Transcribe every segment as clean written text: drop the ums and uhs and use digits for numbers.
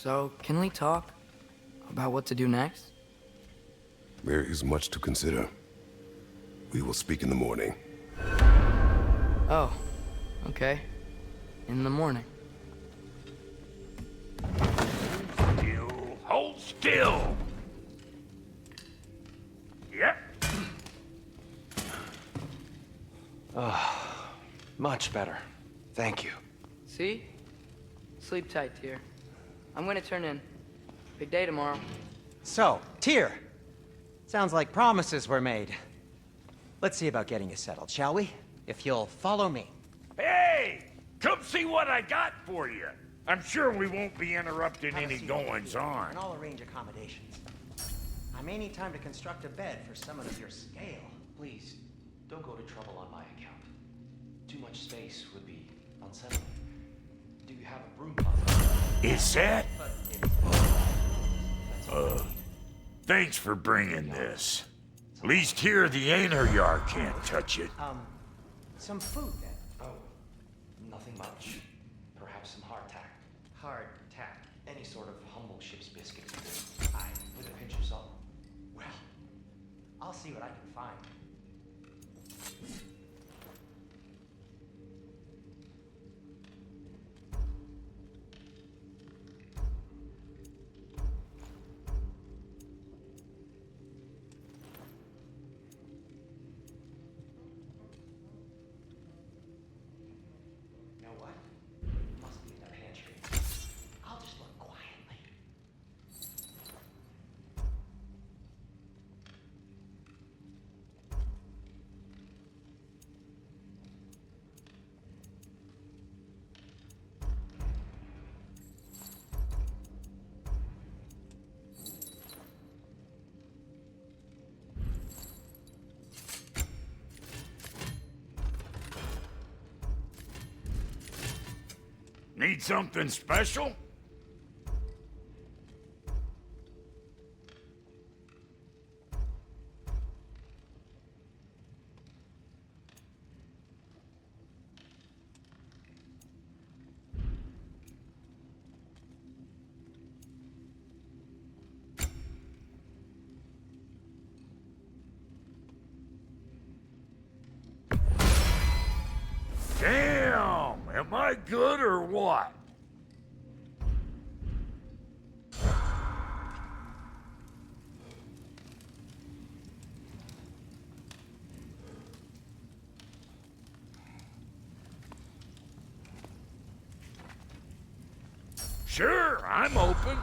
So, can we talk about what to do next? There is much to consider. We will speak in the morning. Oh, okay. In the morning. Still. Hold still! Yep. Much better. Thank you. See? Sleep tight, Tyr. I'm gonna turn in. Big day tomorrow. So, Tyr. Sounds like promises were made. Let's see about getting you settled, shall we? If you'll follow me. Hey! Come see what I got for you. I'm sure we won't be interrupting Have a any seat, goings-on. And I'll arrange accommodations. I may need time to construct a bed for someone of your scale. Please, don't go to trouble on my account. Too much space would be unsettling. Do you have a broom closet? Is that? But it's... Thanks for bringing this. At least here the Einherjar can't touch it. Some food then. Oh, nothing much. Perhaps some hardtack. Hardtack. Any sort of humble ship's biscuit. Aye. With a pinch of salt. Well, I'll see what I can find. You know what? It must be in the pantry. I'll just look quietly. Need something special? Damn! Am I good or what? Sure, I'm open.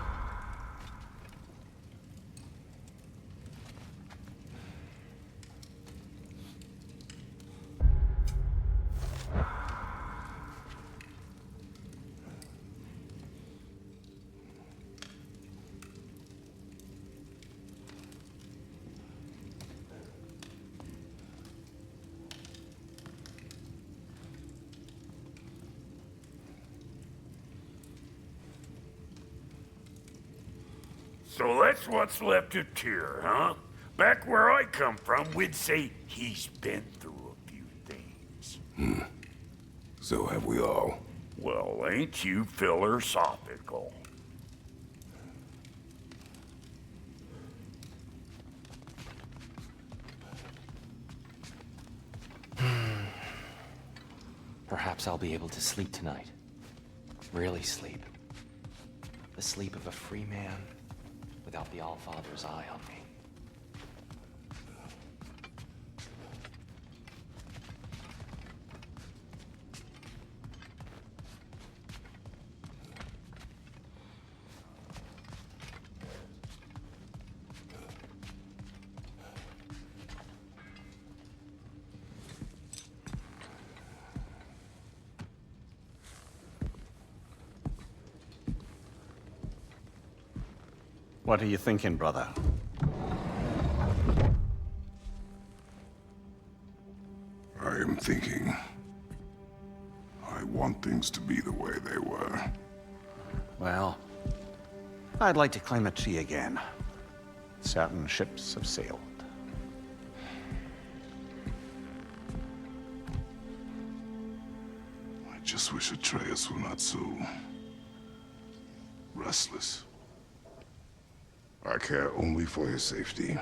So that's what's left of Tyr, huh? Back where I come from, we'd say he's been through a few things. So have we all. Well, ain't you philosophical? Perhaps I'll be able to sleep tonight. Really sleep. The sleep of a free man without the Allfather's eye on me. What are you thinking, brother? I am thinking. I want things to be the way they were. Well, I'd like to claim a tree again. Certain ships have sailed. I just wish Atreus were not so... restless. I care only for his safety.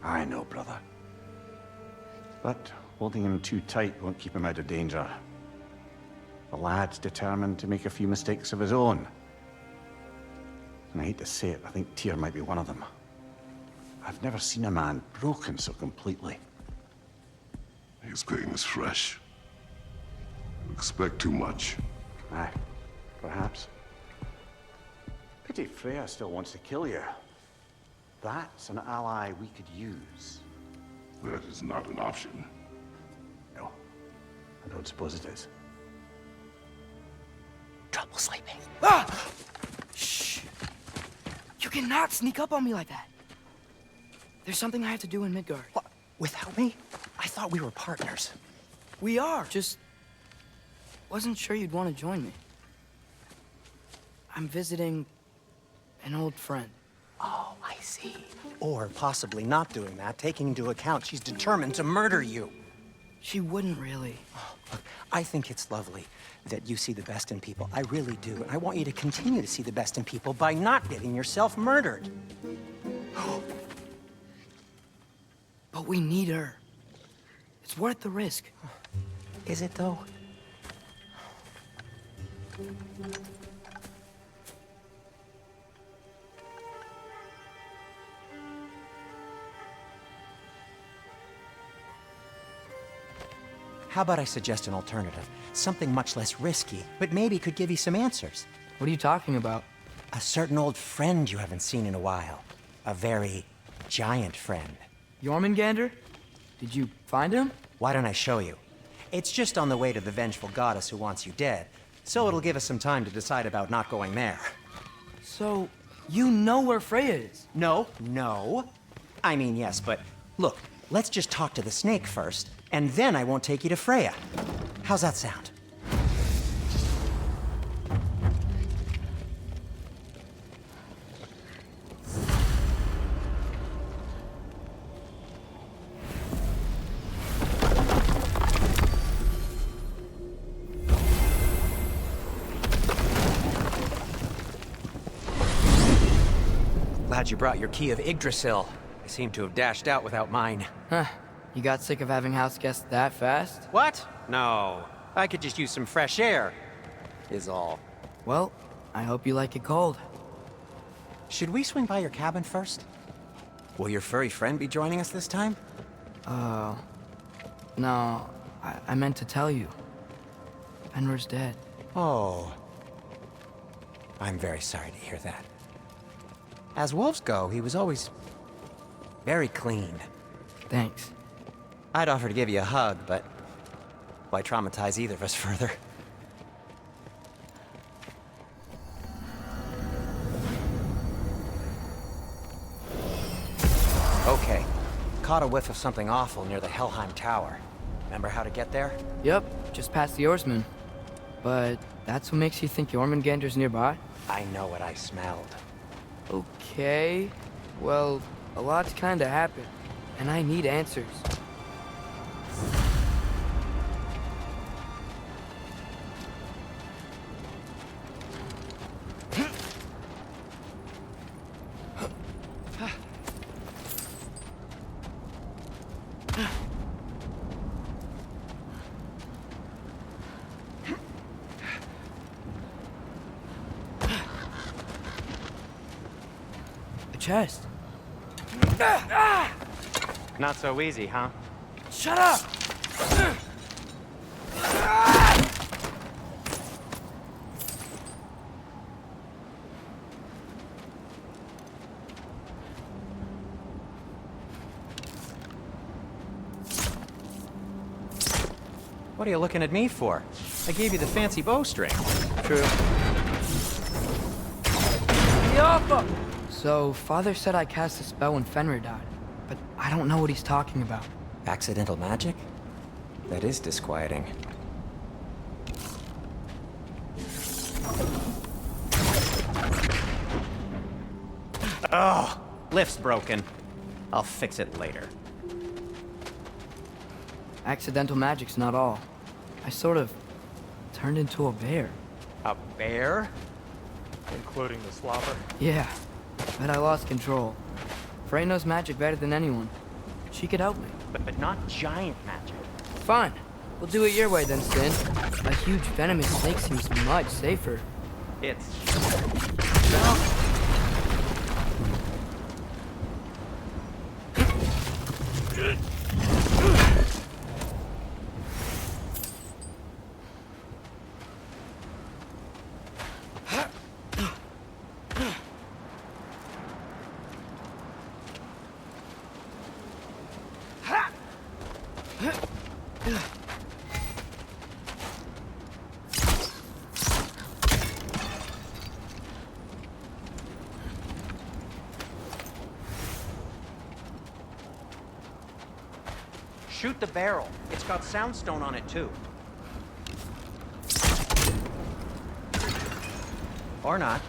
I know, brother. But holding him too tight won't keep him out of danger. The lad's determined to make a few mistakes of his own. And I hate to say it, I think Tyr might be one of them. I've never seen a man broken so completely. His pain is fresh. You expect too much. Aye, perhaps. Pity Freya still wants to kill you. That's an ally we could use. That is not an option. No, I don't suppose it is. Trouble sleeping. Ah! Shh! You cannot sneak up on me like that. There's something I have to do in Midgard. What? Without me? I thought we were partners. We are. Just wasn't sure you'd want to join me. I'm visiting an old friend. Oh, I see. Or possibly not doing that, taking into account she's determined to murder you. She wouldn't really. Look, I think it's lovely that you see the best in people. I really do. And I want you to continue to see the best in people by not getting yourself murdered. But we need her. It's worth the risk. Is it, though? How about I suggest an alternative? Something much less risky, but maybe could give you some answers. What are you talking about? A certain old friend you haven't seen in a while. A very giant friend. Jormungandr? Did you find him? Why don't I show you? It's just on the way to the vengeful goddess who wants you dead, so it'll give us some time to decide about not going there. So, you know where Freya is? No. I mean, yes, but look, let's just talk to the snake first, and then I won't take you to Freya. How's that sound? Glad you brought your key of Yggdrasil. I seem to have dashed out without mine. Huh. You got sick of having house guests that fast? What? No. I could just use some fresh air, is all. Well, I hope you like it cold. Should we swing by your cabin first? Will your furry friend be joining us this time? No, I meant to tell you. Fenrir's dead. Oh. I'm very sorry to hear that. As wolves go, he was always very clean. Thanks. I'd offer to give you a hug, but why traumatize either of us further? Okay. Caught a whiff of something awful near the Helheim Tower. Remember how to get there? Yep, just past the oarsman. But that's what makes you think Jormungandr's nearby? I know what I smelled. Okay. Well, a lot's kinda happened, and I need answers. Chest. Not so easy, huh? Shut up! What are you looking at me for? I gave you the fancy bowstring. True. So, Father said I cast a spell when Fenrir died, but I don't know what he's talking about. Accidental magic? That is disquieting. Oh, lift's broken. I'll fix it later. Accidental magic's not all. I sort of turned into a bear. A bear? Including the slobber. Yeah, but I lost control. Frey knows magic better than anyone. She could help me. But not giant magic. Fine. We'll do it your way then, Sin. A huge venomous snake seems much safer. It's... Shoot the barrel. It's got soundstone on it, too. Or not.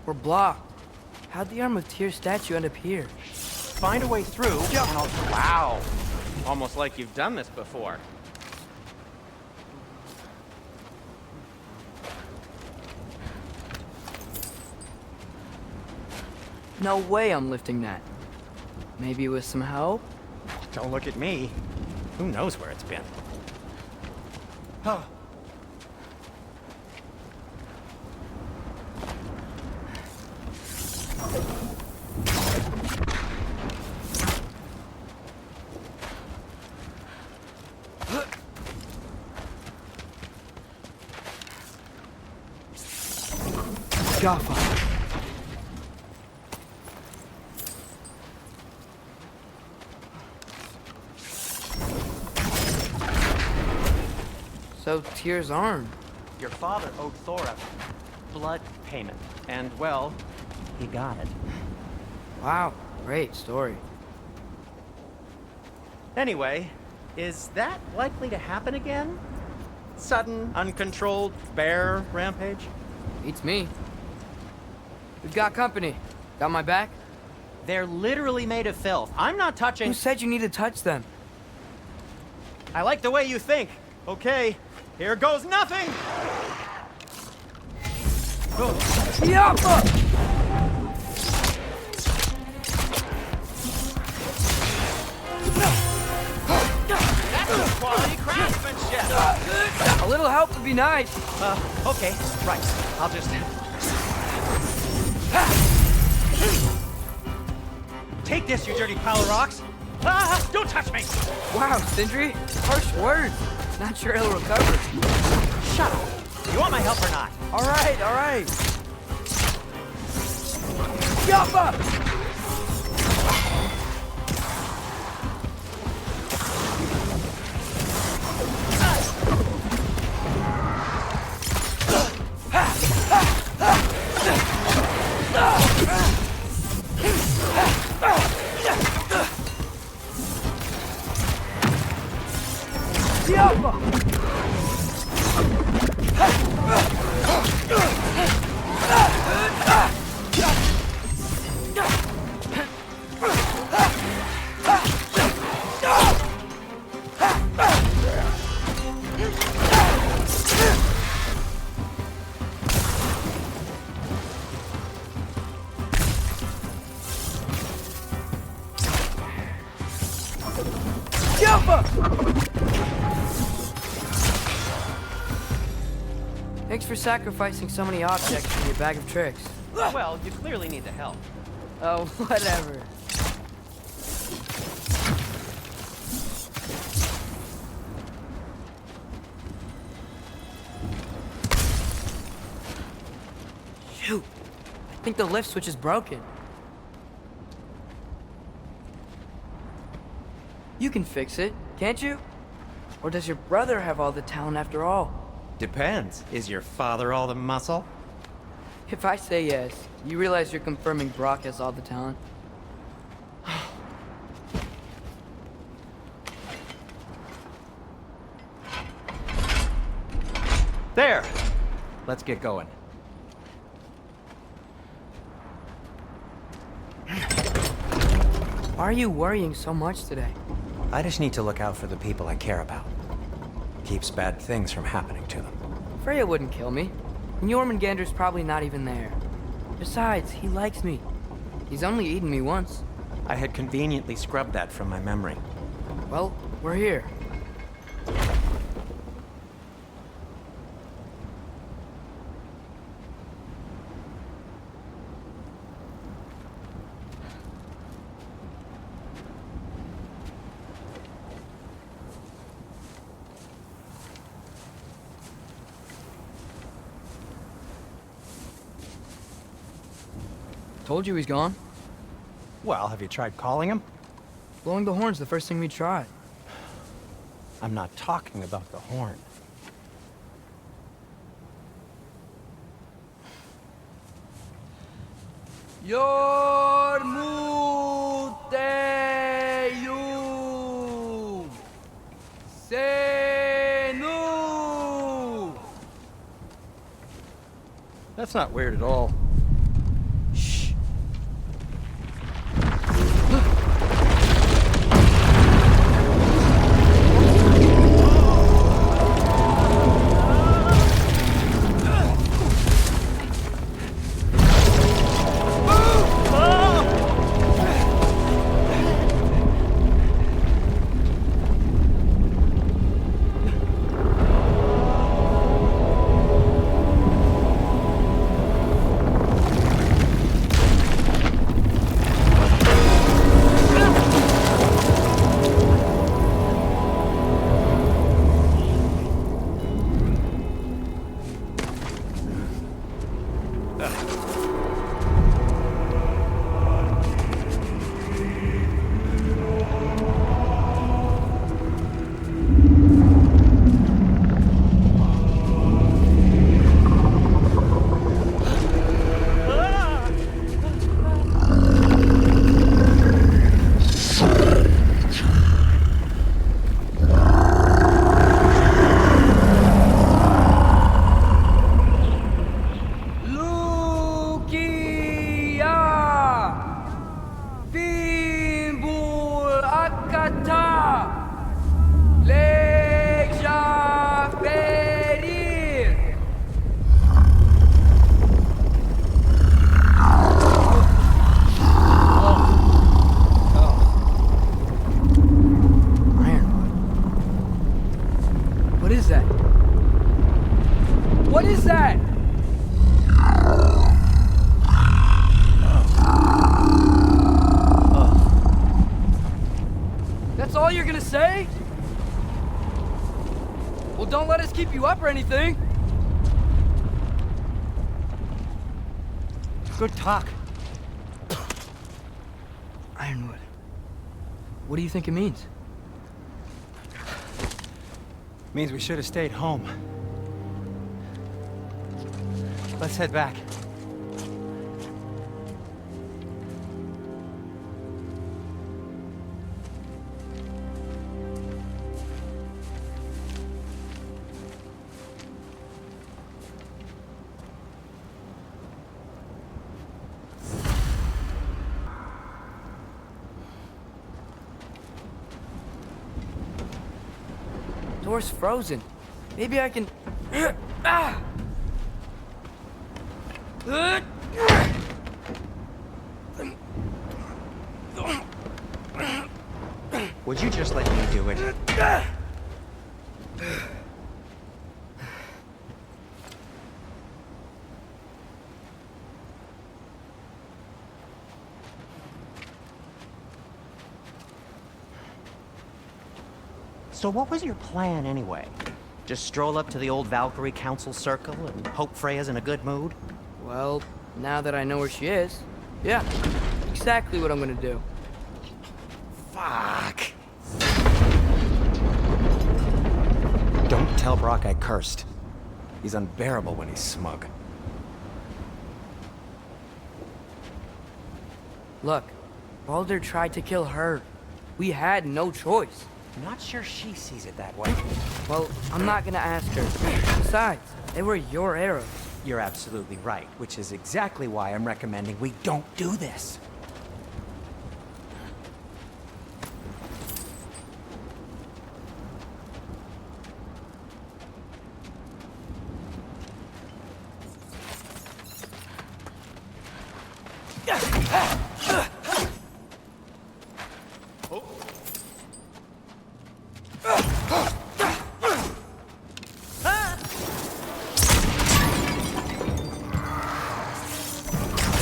We're blocked. How'd the Arm of Tears statue end up here? Find a way through, and I'll... Wow! Almost like you've done this before. No way I'm lifting that. Maybe with some help? Don't look at me. Who knows where it's been? Jaffa. So, Tyr's arm. Your father owed Thor a blood payment. And, well, he got it. Wow, great story. Anyway, is that likely to happen again? Sudden, uncontrolled bear rampage? Beats me. We've got company. Got my back? They're literally made of filth. I'm not touching... Who said you need to touch them? I like the way you think. Okay, here goes nothing! Yappa! That's quality craftsmanship! A little help would be nice. Okay, right. I'll just... Take this, you dirty pile of rocks! Ah, don't touch me! Wow, Sindri. Harsh words. Not sure he'll recover. Shut up! You want my help or not? All right, all right. Yappa! Thanks for sacrificing so many objects for your bag of tricks. Well, you clearly need the help. Oh, whatever. Shoot! I think the lift switch is broken. You can fix it, can't you? Or does your brother have all the talent after all? Depends. Is your father all the muscle? If I say yes, you realize you're confirming Brock has all the talent? There! Let's get going. Why are you worrying so much today? I just need to look out for the people I care about. Keeps bad things from happening to them. Freya wouldn't kill me. And Jormungandr's probably not even there. Besides, he likes me. He's only eaten me once. I had conveniently scrubbed that from my memory. Well, we're here. Told you he's gone. Well, have you tried calling him? Blowing the horn's the first thing we tried. I'm not talking about the horn. Yormuteyu Senu. That's not weird at all. Shh. What is that? That's all you're gonna say? Well, don't let us keep you up or anything. Good talk. Ironwood. What do you think it means? Means we should have stayed home. Let's head back. Door's frozen. Maybe I can... Ah! Would you just let me do it? So what was your plan anyway? Just stroll up to the old Valkyrie Council Circle and hope Freya's in a good mood? Well, now that I know where she is, yeah, exactly what I'm gonna do. Fuck. Don't tell Brock I cursed. He's unbearable when he's smug. Look, Baldur tried to kill her. We had no choice. Not sure she sees it that way. Well, I'm not gonna ask her. Besides, they were your arrows. You're absolutely right, which is exactly why I'm recommending we don't do this.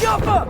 Jump up!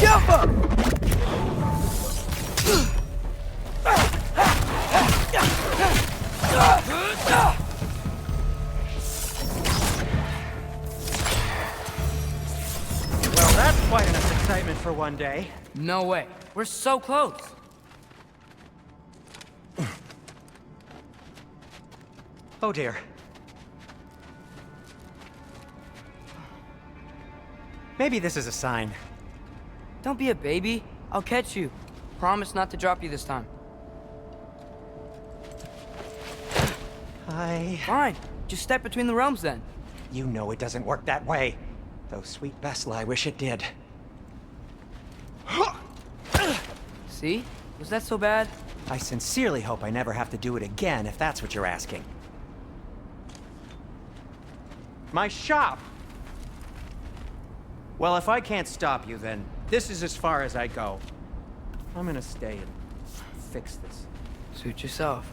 Jump up! Well, that's quite enough excitement for one day. No way. We're so close. Oh dear. Maybe this is a sign. Don't be a baby. I'll catch you. Promise not to drop you this time. Fine. Just step between the realms then. You know it doesn't work that way. Though sweet Bessel, I wish it did. See? Was that so bad? I sincerely hope I never have to do it again, if that's what you're asking. My shop! Well, if I can't stop you, then this is as far as I go. I'm gonna stay and fix this. Suit yourself.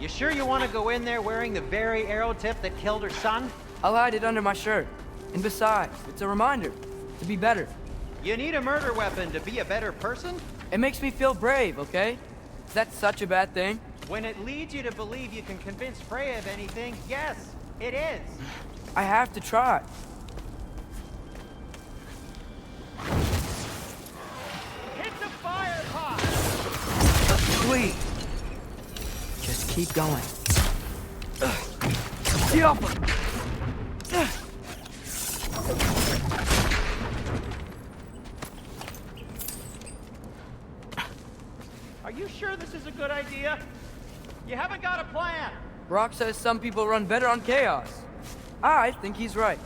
You sure you want to go in there wearing the very arrow tip that killed her son? I'll hide it under my shirt. And besides, it's a reminder to be better. You need a murder weapon to be a better person? It makes me feel brave, okay? Is that such a bad thing? When it leads you to believe you can convince Freya of anything, yes, it is. I have to try. Hit the fire pot! Please. Just keep going. Yeah. Are you sure this is a good idea? You haven't got a plan. Brock says some people run better on chaos. I think he's right.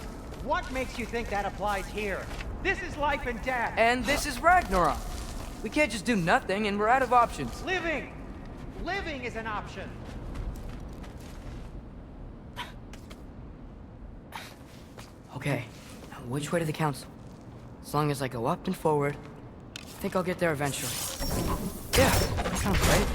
What makes you think that applies here? This is life and death. And this is Ragnarok. We can't just do nothing, and we're out of options. Living! Living is an option. Okay, now which way to the council? As long as I go up and forward, I think I'll get there eventually. Yeah, that sounds right.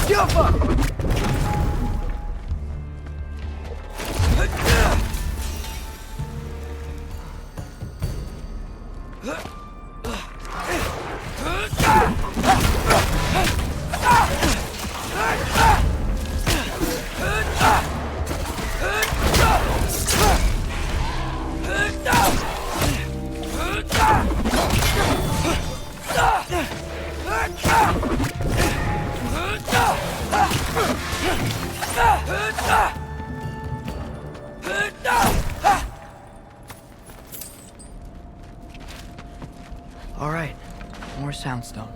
Jump up! All right, more soundstone.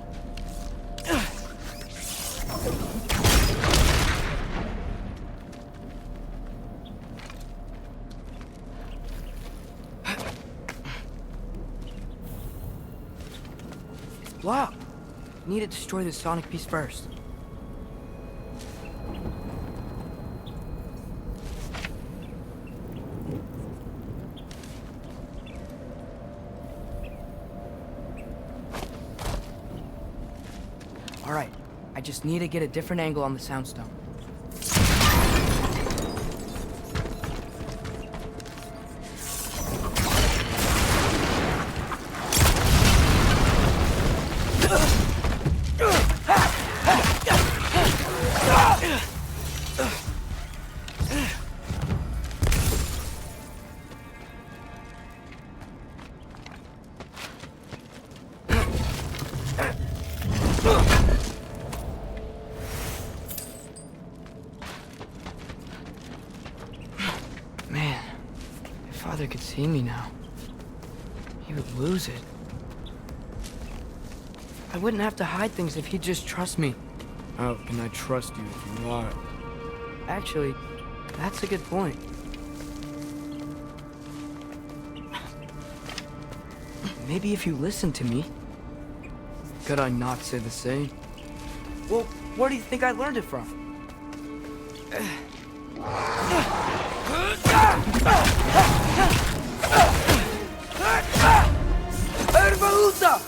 It's blocked. Need to destroy the sonic piece first. All right, I just need to get a different angle on the soundstone. Man, if Father could see me now, he would lose it. I wouldn't have to hide things if he'd just trust me. How can I trust you if you lie? Actually, that's a good point. Maybe if you listen to me. Could I not say the same? Well, where do you think I learned it from? Erbaluta!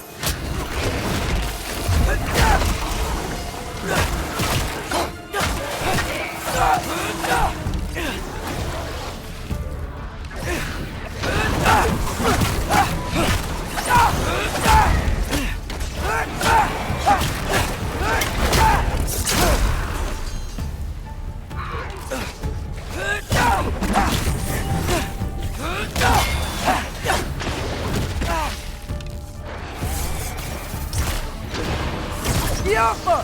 Yapma!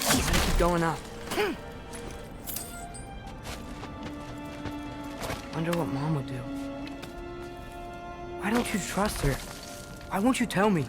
Gotta keep going up. Wonder what Mom would do. Why don't you trust her? Why won't you tell me?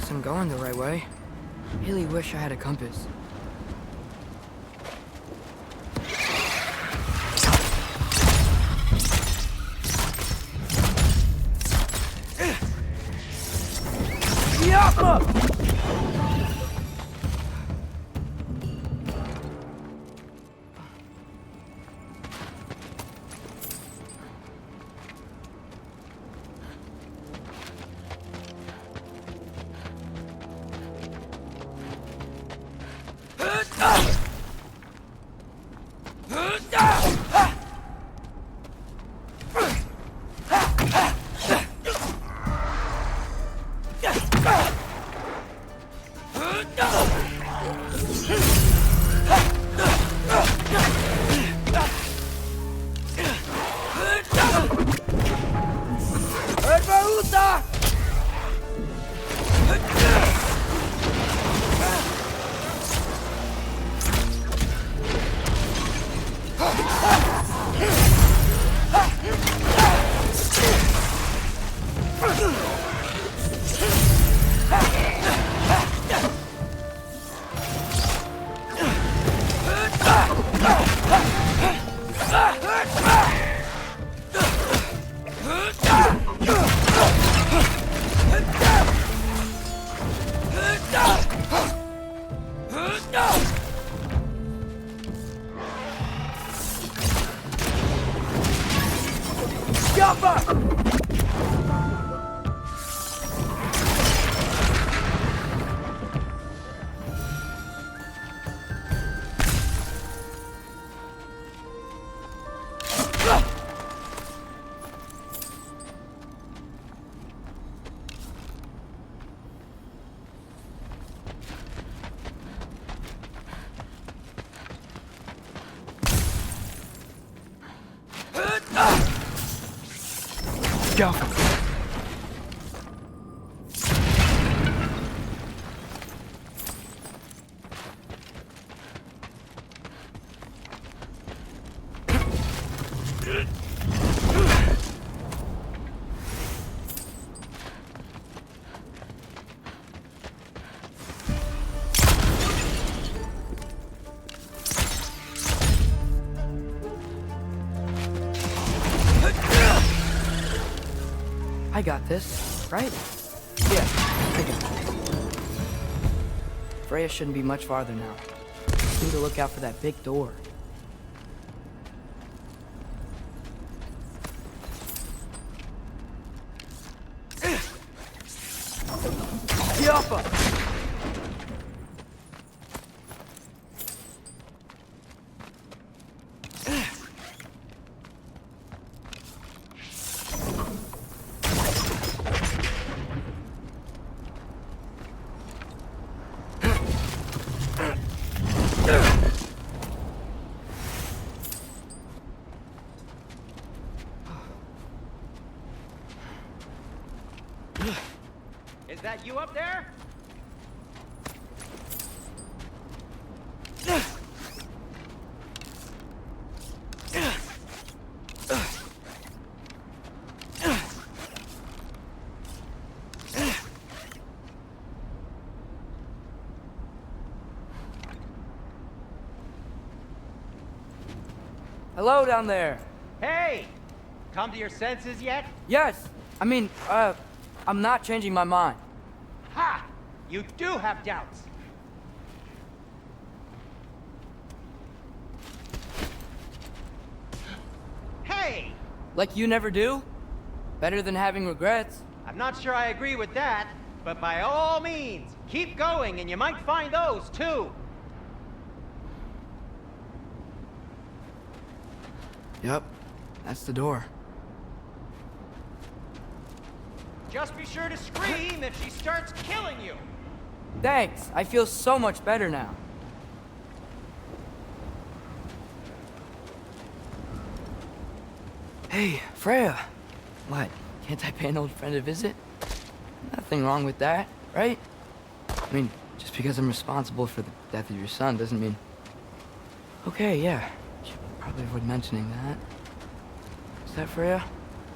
Guess I'm going the right way. Really wish I had a compass. Go. I got this, right? Yeah, I got it. Freya shouldn't be much farther now. Need to look out for that big door. Yappa! Is that you up there? Hello down there. Hey! Come to your senses yet? Yes, I mean, I'm not changing my mind. Ha! You do have doubts. Hey! Like you never do? Better than having regrets. I'm not sure I agree with that, but by all means, keep going and you might find those too. Yep, that's the door. Just be sure to scream if she starts killing you. Thanks, I feel so much better now. Hey, Freya. What, can't I pay an old friend a visit? Nothing wrong with that, right? I mean, just because I'm responsible for the death of your son doesn't mean... Okay, yeah. Should probably avoid mentioning that. Is that Freya?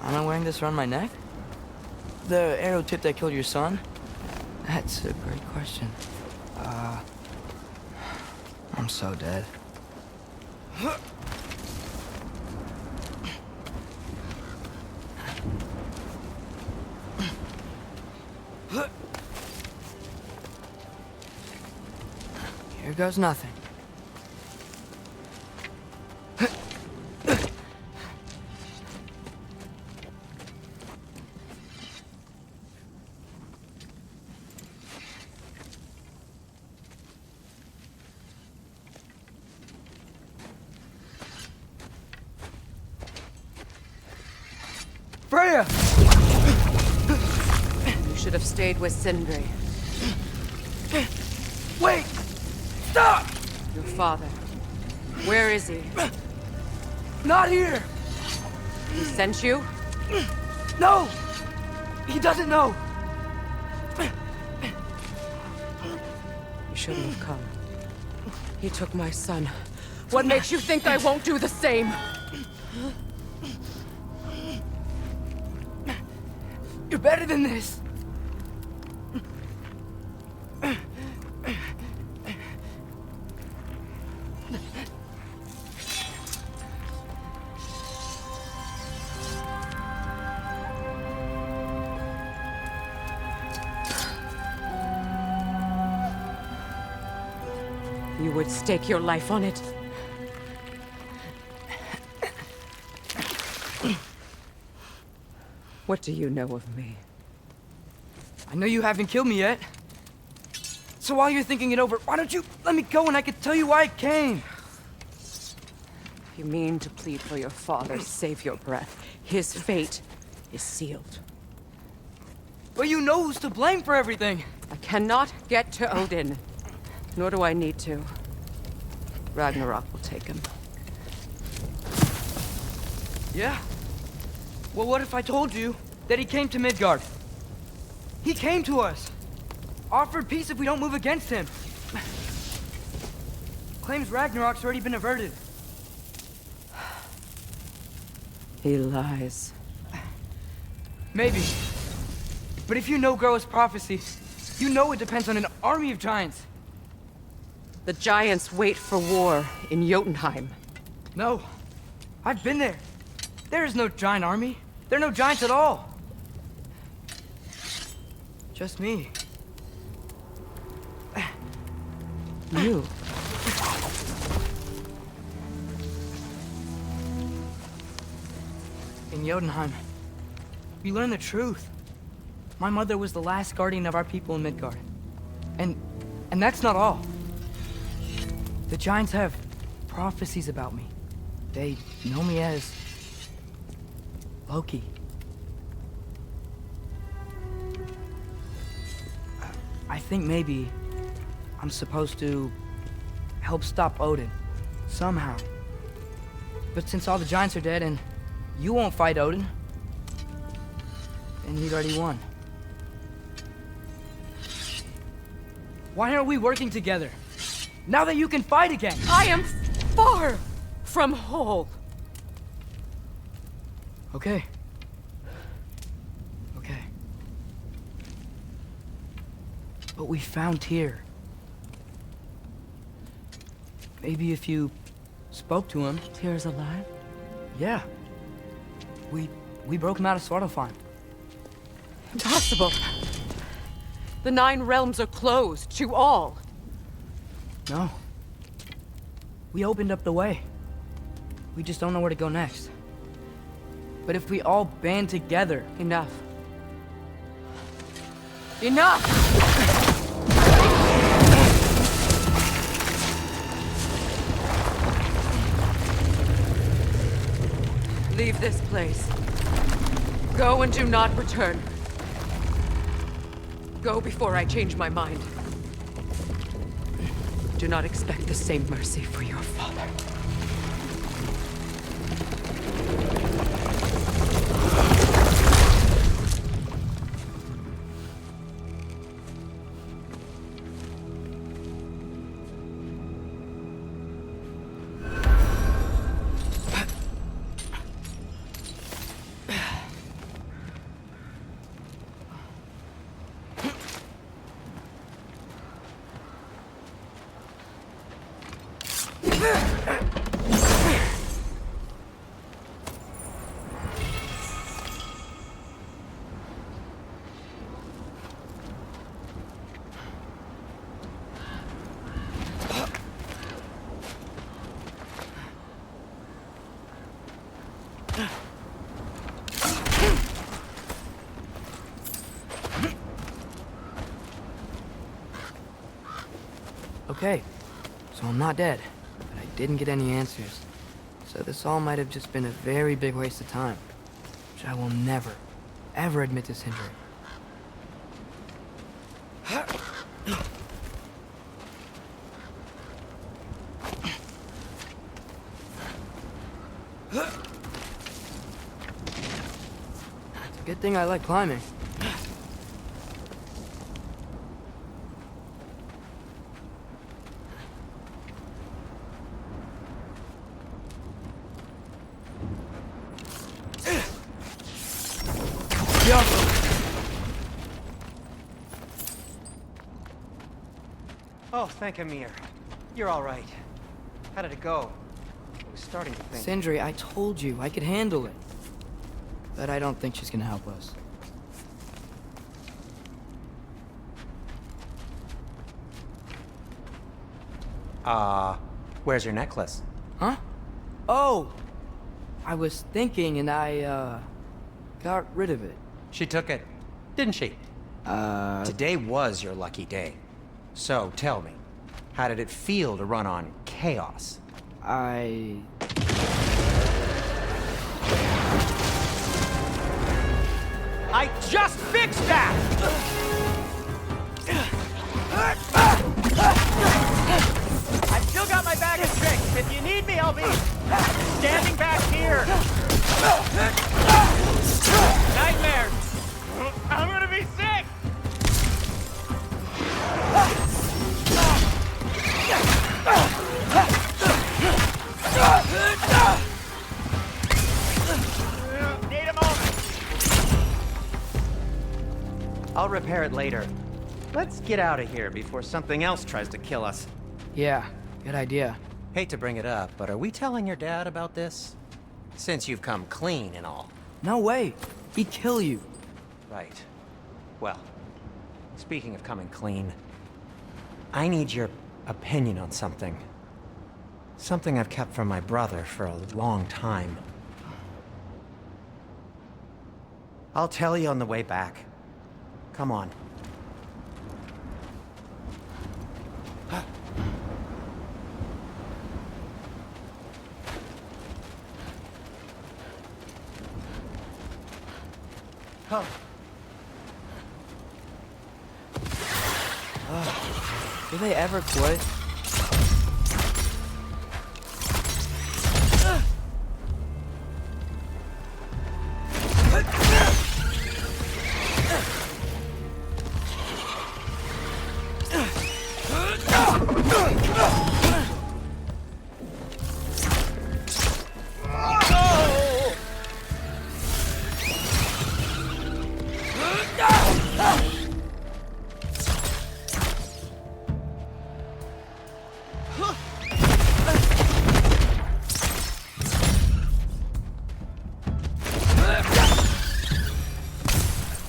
Am I wearing this around my neck? The arrow tip that killed your son? That's a great question. I'm so dead. Here goes nothing. Freya! You should have stayed with Sindri. Wait! Stop! Your father. Where is he? Not here! He sent you? No! He doesn't know! You shouldn't have come. He took my son. What makes you think I won't do the same? You're better than this! You would stake your life on it? What do you know of me? I know you haven't killed me yet. So while you're thinking it over, why don't you let me go and I can tell you why I came? You mean to plead for your father, save your breath. His fate is sealed. But you know who's to blame for everything. I cannot get to Odin. Nor do I need to. Ragnarok will take him. Yeah? Well, what if I told you that he came to Midgard? He came to us. Offered peace if we don't move against him. Claims Ragnarok's already been averted. He lies. Maybe. But if you know Groa's prophecy, you know it depends on an army of giants. The giants wait for war in Jotunheim. No. I've been there. There is no giant army. There are no giants at all. Just me. You? In Jotunheim, we learned the truth. My mother was the last guardian of our people in Midgard. And that's not all. The giants have prophecies about me. They know me as Loki. I think maybe I'm supposed to help stop Odin, somehow. But since all the giants are dead and you won't fight Odin, then he'd already won. Why aren't we working together? Now that you can fight again! I am far from whole. Okay. Okay. But we found Tyr. Maybe if you spoke to him... Tyr's alive? Yeah. We broke him out of Svartalfheim. Impossible. The 9 realms are closed to all. No. We opened up the way. We just don't know where to go next. But if we all band together... Enough. Enough! Leave this place. Go and do not return. Go before I change my mind. Do not expect the same mercy for your father. Okay, so I'm not dead, but I didn't get any answers. So this all might have just been a very big waste of time, which I will never, ever admit to Sindri. It's a good thing I like climbing. Oh, thank Amir. You're all right. How did it go? I was starting to think... Sindri, I told you I could handle it. But I don't think she's gonna help us. Where's your necklace? Huh? Oh! I was thinking and I, got rid of it. She took it, didn't she? Today was your lucky day. So, tell me, how did it feel to run on chaos? I just fixed that! I've still got my bag of tricks. If you need me, I'll be standing back here. Nightmares. I'm gonna be sick. Need a moment. I'll repair it later. Let's get out of here before something else tries to kill us. Yeah, good idea. Hate to bring it up, but are we telling your dad about this? Since you've come clean and all. No way. He'd kill you. Right. Well, speaking of coming clean, I need your opinion on something. Something I've kept from my brother for a long time. I'll tell you on the way back. Come on. Huh. Do they ever quit?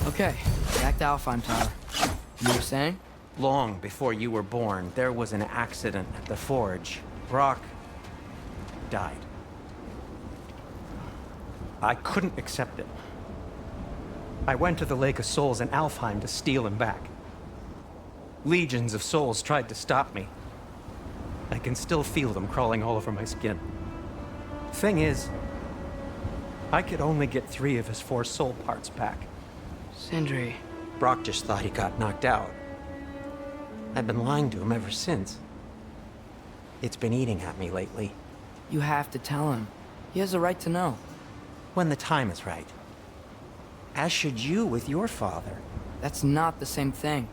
Okay, back to Alfheim Tower. You were saying? Long before you were born, there was an accident at the forge. Brock died. I couldn't accept it. I went to the Lake of Souls in Alfheim to steal him back. Legions of souls tried to stop me. I can still feel them crawling all over my skin. Thing is, I could only get 3 of his 4 soul parts back. Sindri. Brock just thought he got knocked out. I've been lying to him ever since. It's been eating at me lately. You have to tell him. He has a right to know. When the time is right. As should you with your father. That's not the same thing.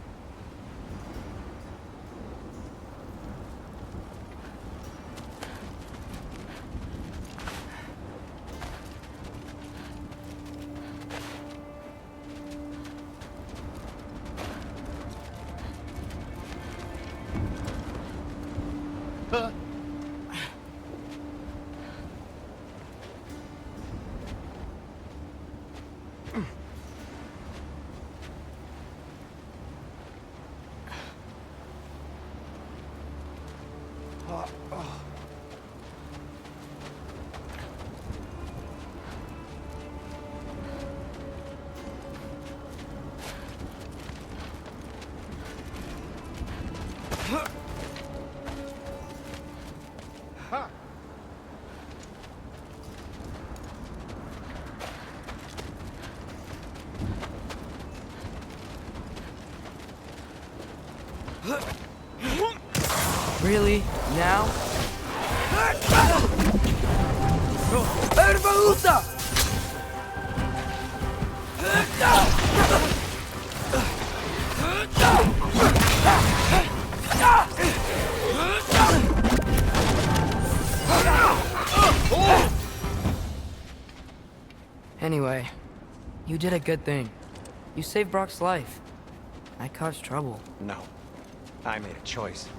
Really? Now? Anyway, you did a good thing. You saved Brock's life. I caused trouble. No. I made a choice.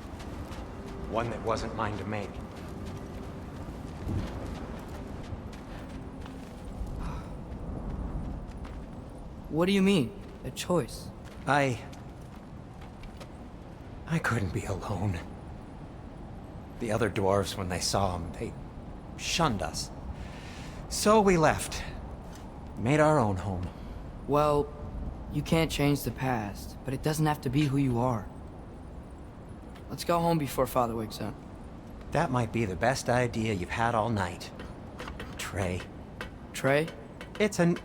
One that wasn't mine to make. What do you mean? A choice? I couldn't be alone. The other dwarves, when they saw him, they shunned us. So we left. Made our own home. Well, you can't change the past, but it doesn't have to be who you are. Let's go home before Father wakes up. That might be the best idea you've had all night. Trey. Trey? It's an...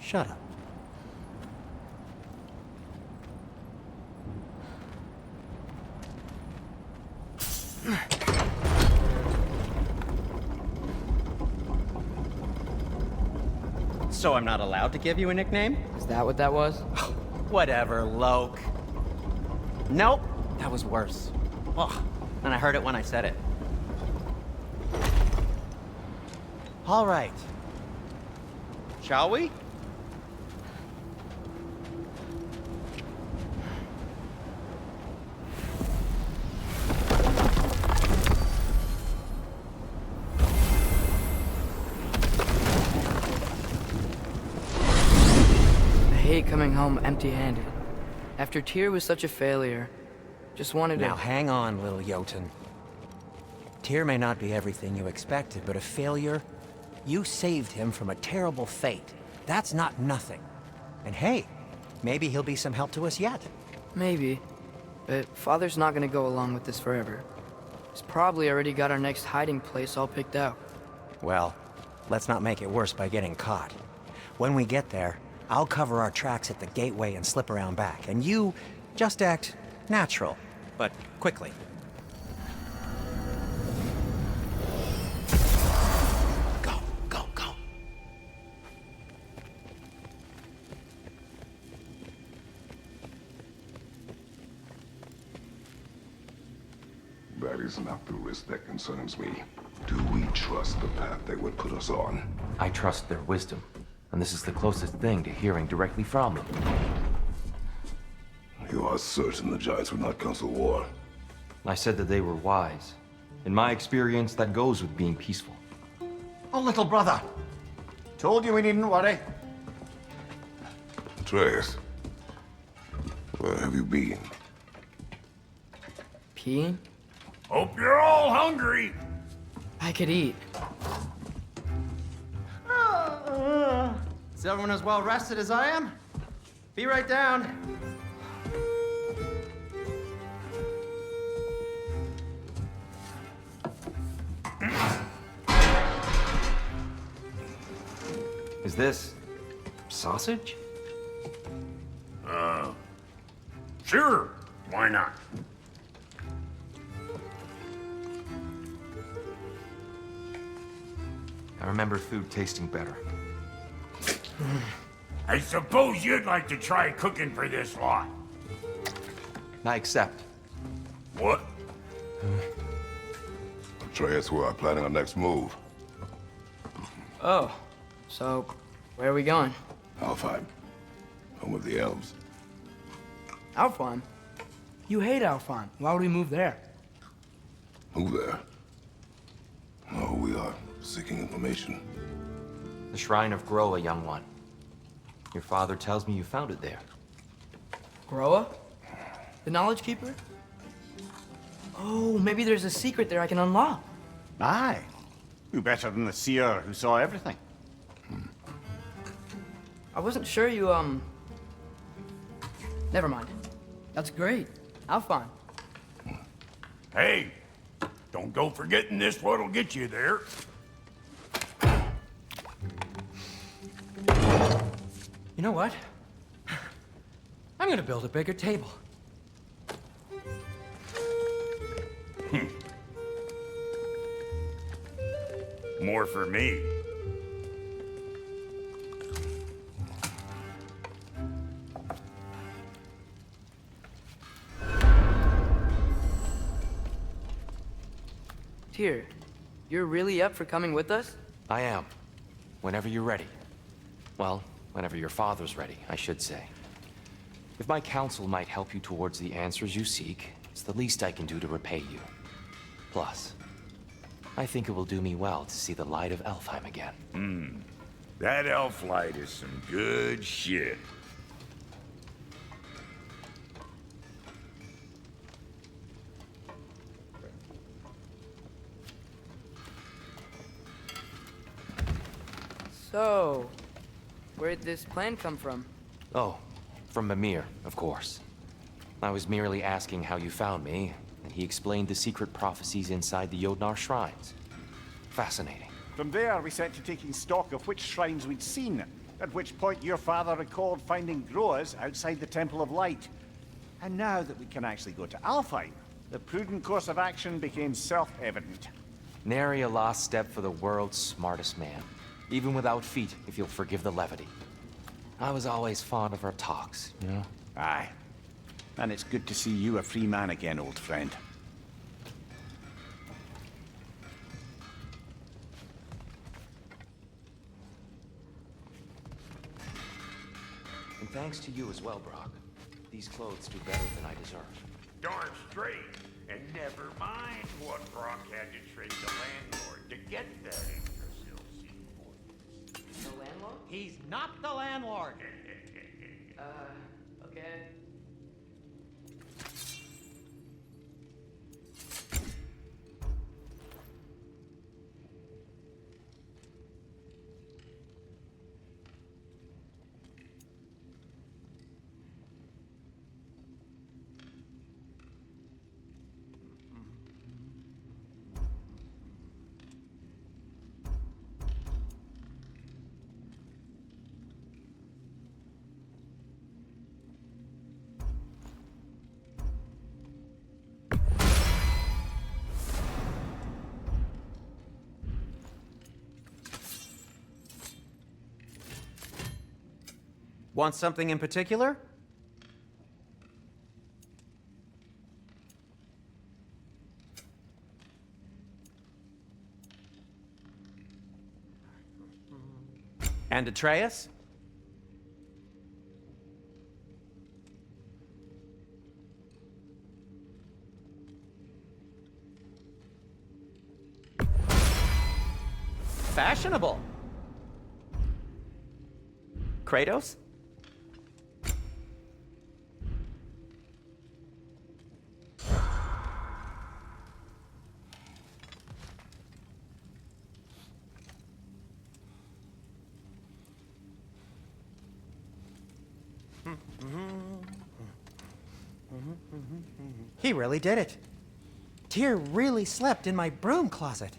Shut up. So I'm not allowed to give you a nickname? Is that what that was? Whatever, Loke. Nope, that was worse. Ugh, and I heard it when I said it. All right. Shall we? I hate coming home empty-handed. After Tyr was such a failure, just wanted to... Now hang on, little Jotun. Tyr may not be everything you expected, but a failure? You saved him from a terrible fate. That's not nothing. And hey, maybe he'll be some help to us yet. Maybe. But Father's not gonna go along with this forever. He's probably already got our next hiding place all picked out. Well, let's not make it worse by getting caught. When we get there, I'll cover our tracks at the gateway and slip around back, and you just act natural, but quickly. Go, go, go. That is not the risk that concerns me. Do we trust the path they would put us on? I trust their wisdom, and this is the closest thing to hearing directly from them. You are certain the Giants would not counsel war? I said that they were wise. In my experience, that goes with being peaceful. Oh, little brother. Told you we needn't worry. Atreus, where have you been? Peeing? Hope you're all hungry. I could eat. Is everyone as well rested as I am? Be right down. Is this sausage? Sure, why not? I remember food tasting better. I suppose you'd like to try cooking for this lot. I accept. What? Atreus, we are planning our next move. Oh, so where are we going? Alfheim, home of the elves. Alfheim? You hate Alfheim. Why would we move there? Move there? No, we are seeking information. The Shrine of Groa, young one. Your father tells me you found it there. Groa? The Knowledge Keeper? Oh, maybe there's a secret there I can unlock. Aye. Who better than the seer who saw everything? I wasn't sure you, Never mind. That's great. Have fun. Hey, don't go forgetting this what'll get you there. You know what? I'm gonna build a bigger table. More for me. Tyr, you're really up for coming with us? I am. Whenever you're ready. Well, whenever your father's ready, I should say. If my counsel might help you towards the answers you seek, it's the least I can do to repay you. Plus, I think it will do me well to see the light of Elfheim again. That elf light is some good shit. So, where'd this plan come from? Oh, from Mimir, of course. I was merely asking how you found me, and he explained the secret prophecies inside the Jotnar shrines. Fascinating. From there, we set to taking stock of which shrines we'd seen, at which point your father recalled finding growers outside the Temple of Light. And now that we can actually go to Alfheim, the prudent course of action became self-evident. Nary a lost step for the world's smartest man. Even without feet, if you'll forgive the levity. I was always fond of our talks, you know? Aye. And it's good to see you a free man again, old friend. And thanks to you as well, Brock. These clothes do better than I deserve. Darn straight. And never mind what Brock had to trade the landlord to get that Yggdrasil seaport. The landlord? He's not the landlord. Okay. Want something in particular? And Atreus? Fashionable. Kratos? He really did it. Tyr really slept in my broom closet.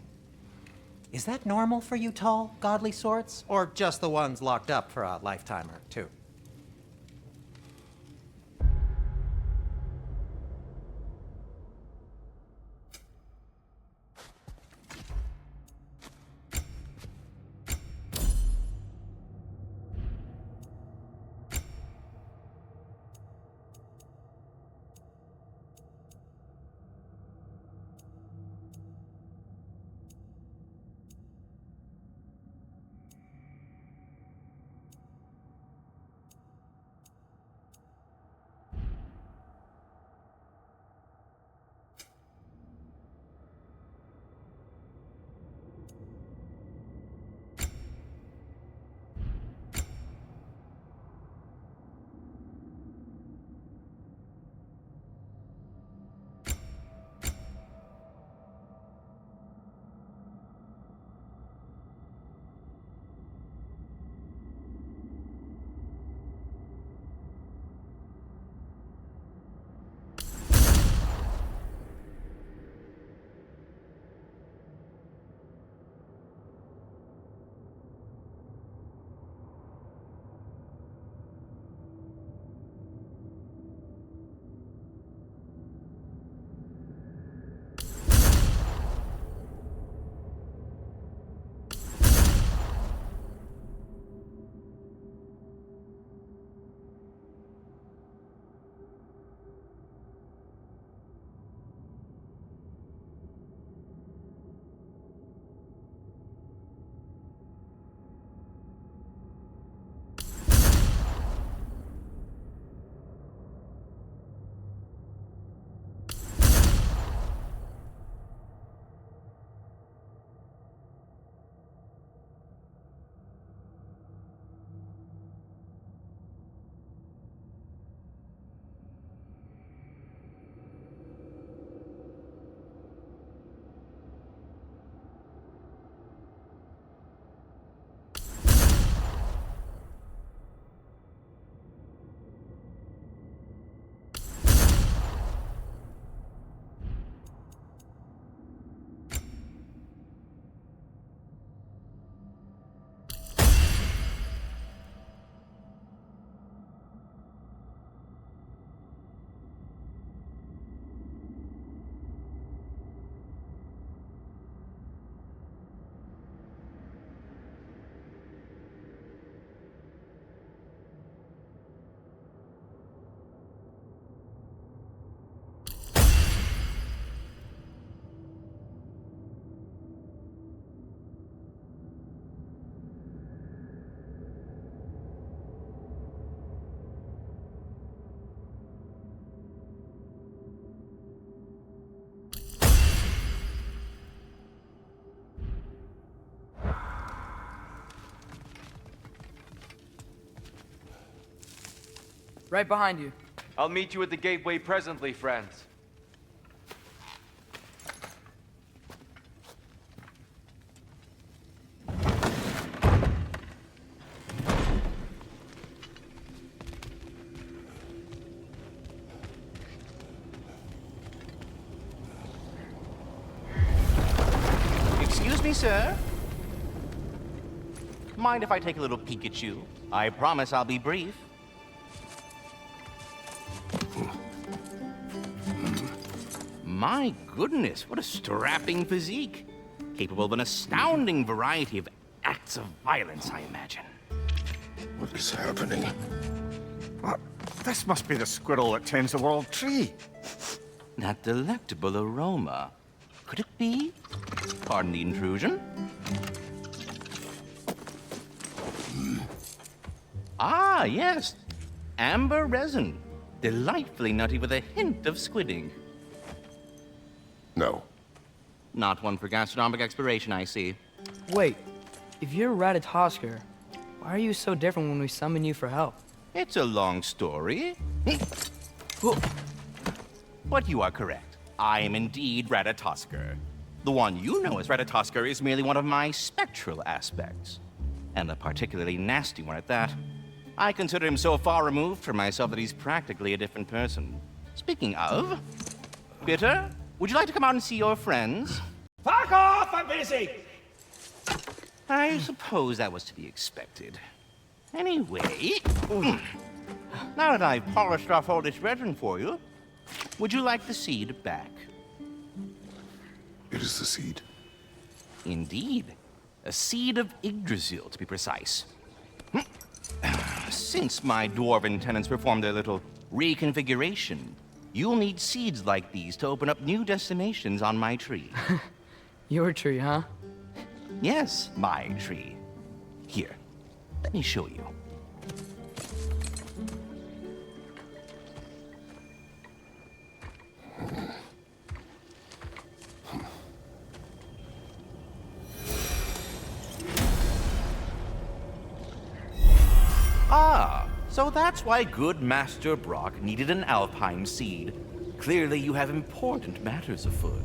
Is that normal for you tall, godly sorts? Or just the ones locked up for a lifetime or two? Right behind you. I'll meet you at the gateway presently, friends. Excuse me, sir. Mind if I take a little peek at you? I promise I'll be brief. My goodness, what a strapping physique. Capable of an astounding variety of acts of violence, I imagine. What is happening? What? This must be the squirrel that tends the world tree. That delectable aroma. Could it be? Pardon the intrusion. Ah, yes. Amber resin. Delightfully nutty with a hint of squidding. No. Not one for gastronomic exploration, I see. Wait, if you're Ratatoskr, why are you so different when we summon you for help? It's a long story. But you are correct. I am indeed Ratatoskr. The one you know as Ratatoskr is merely one of my spectral aspects. And a particularly nasty one at that. I consider him so far removed from myself that he's practically a different person. Speaking of... Bitter, would you like to come out and see your friends? Fuck off! I'm busy! I suppose that was to be expected. Anyway... Now that I've polished off all this resin for you, would you like the seed back? It is the seed. Indeed. A seed of Yggdrasil, to be precise. Since my dwarven tenants performed their little reconfiguration, you'll need seeds like these to open up new destinations on my tree. Your tree, huh? Yes, my tree. Here, let me show you. Ah, so that's why good Master Brock needed an Alpine seed. Clearly you have important matters afoot.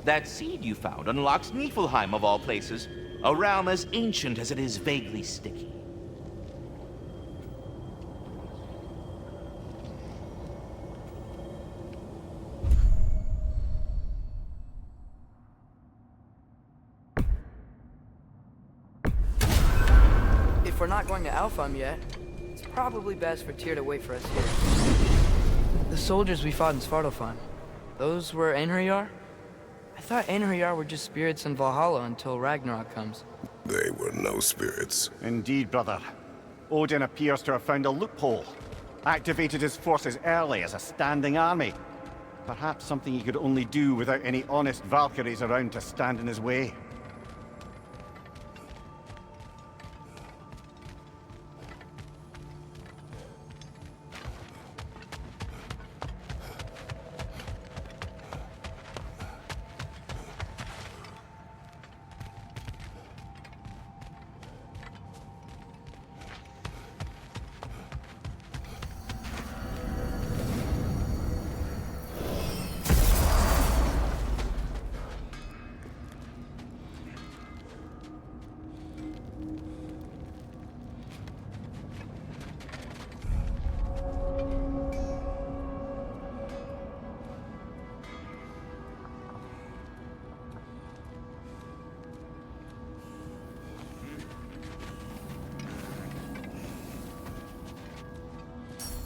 That seed you found unlocks Niflheim of all places, a realm as ancient as it is vaguely sticky. If we're not going to Alfheim yet, it's probably best for Tyr to wait for us here. The soldiers we fought in Svartalfheim, those were Einherjar? I thought Einherjar were just spirits in Valhalla until Ragnarok comes. They were no spirits. Indeed, brother. Odin appears to have found a loophole. Activated his forces early as a standing army. Perhaps something he could only do without any honest Valkyries around to stand in his way.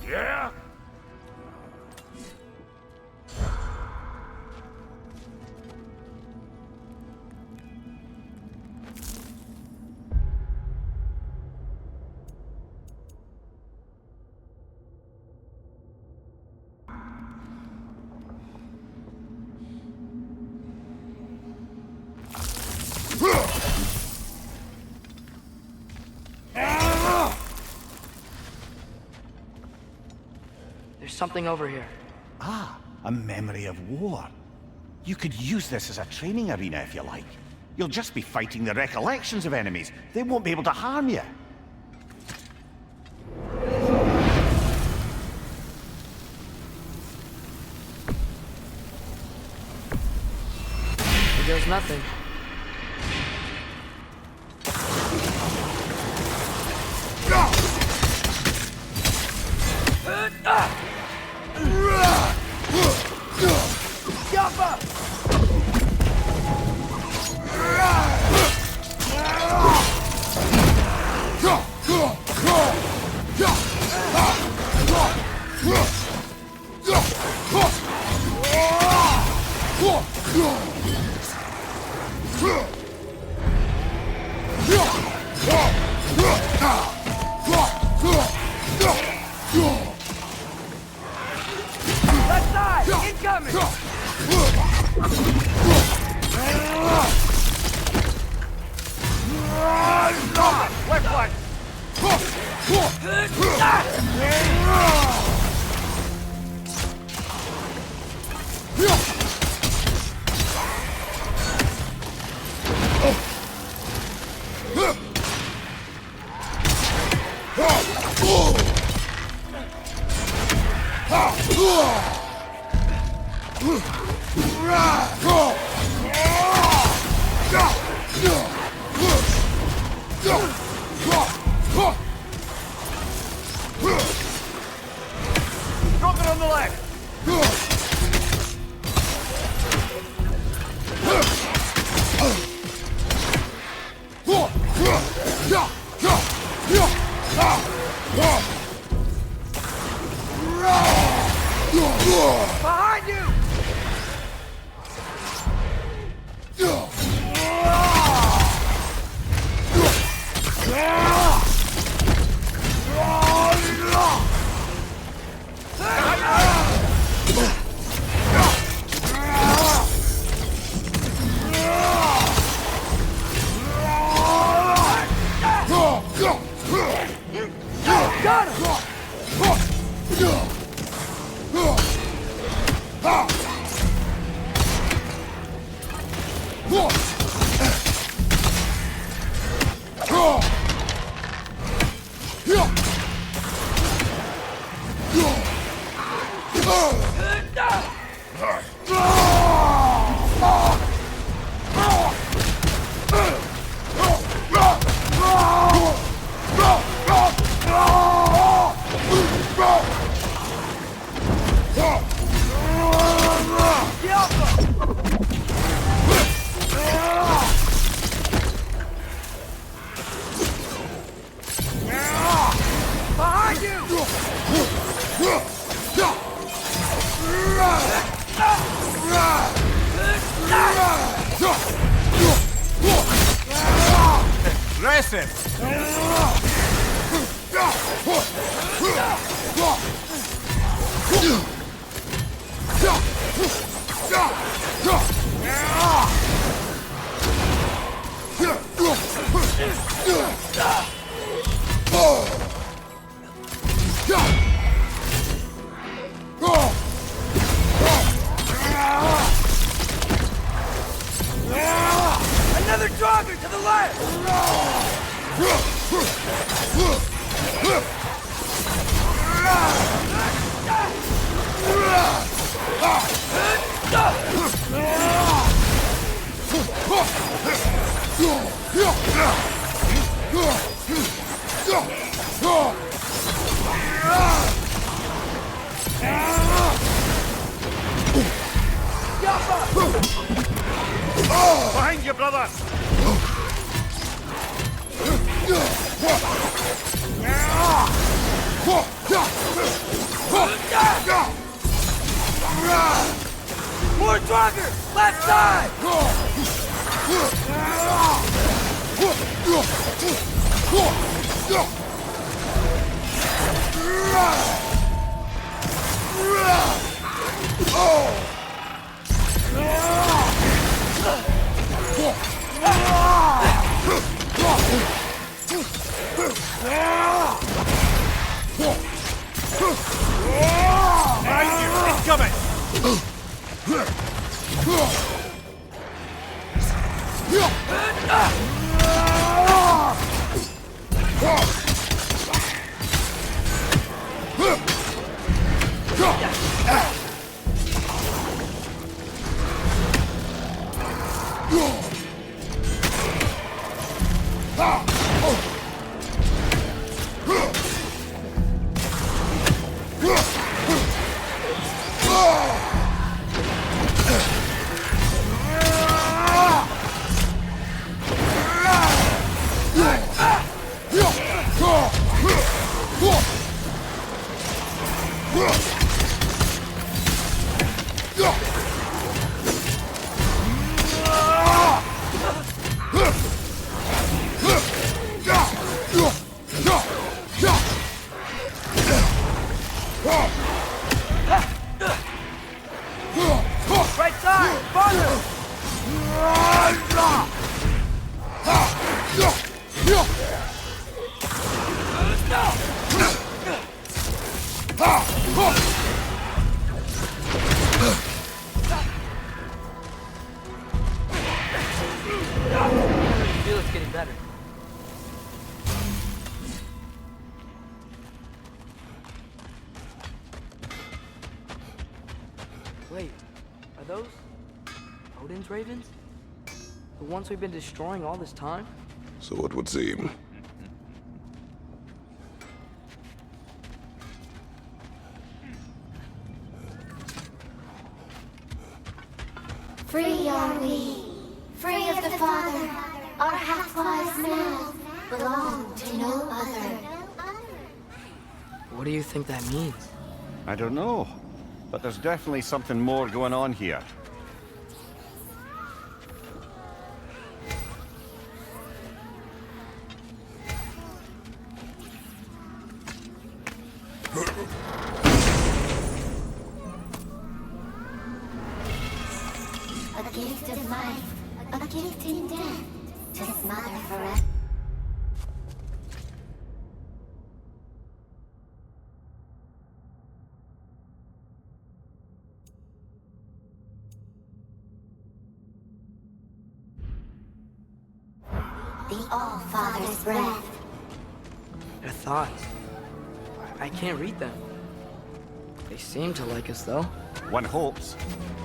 Yeah? There's something over here. Ah, a memory of war. You could use this as a training arena if you like. You'll just be fighting the recollections of enemies. They won't be able to harm you. Here goes nothing. Left side! Incoming! Left flank! Drop it on the left! Behind you! Got him! Behind you! Aggressive! Another jogger to the left! Behind you, brother! More Draugr! Left side! Incoming! Right side! Farther! I feel it's getting better. Wait, are those Odin's ravens? The ones we've been destroying all this time? So it would seem. Free are we, free of the Father. Our half-lives now belong to no other. What do you think that means? I don't know, but there's definitely something more going on here. A gift of life, a gift in death, to his mother forever. The All-Father's breath. Their thoughts. I can't read them. They seem to like us, though. One hopes.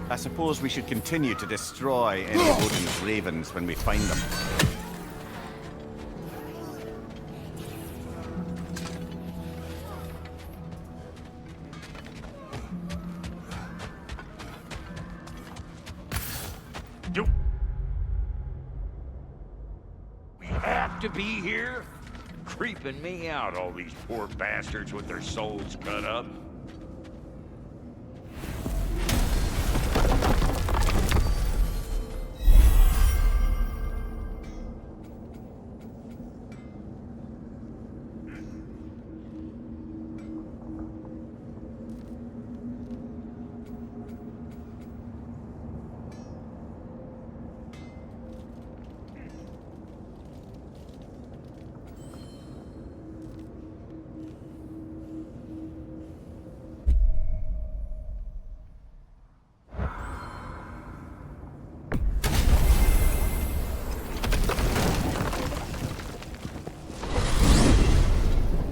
I suppose we should continue to destroy any of Odin's ravens when we find them. Do we have to be here? Creeping me out, all these poor bastards with their souls cut up.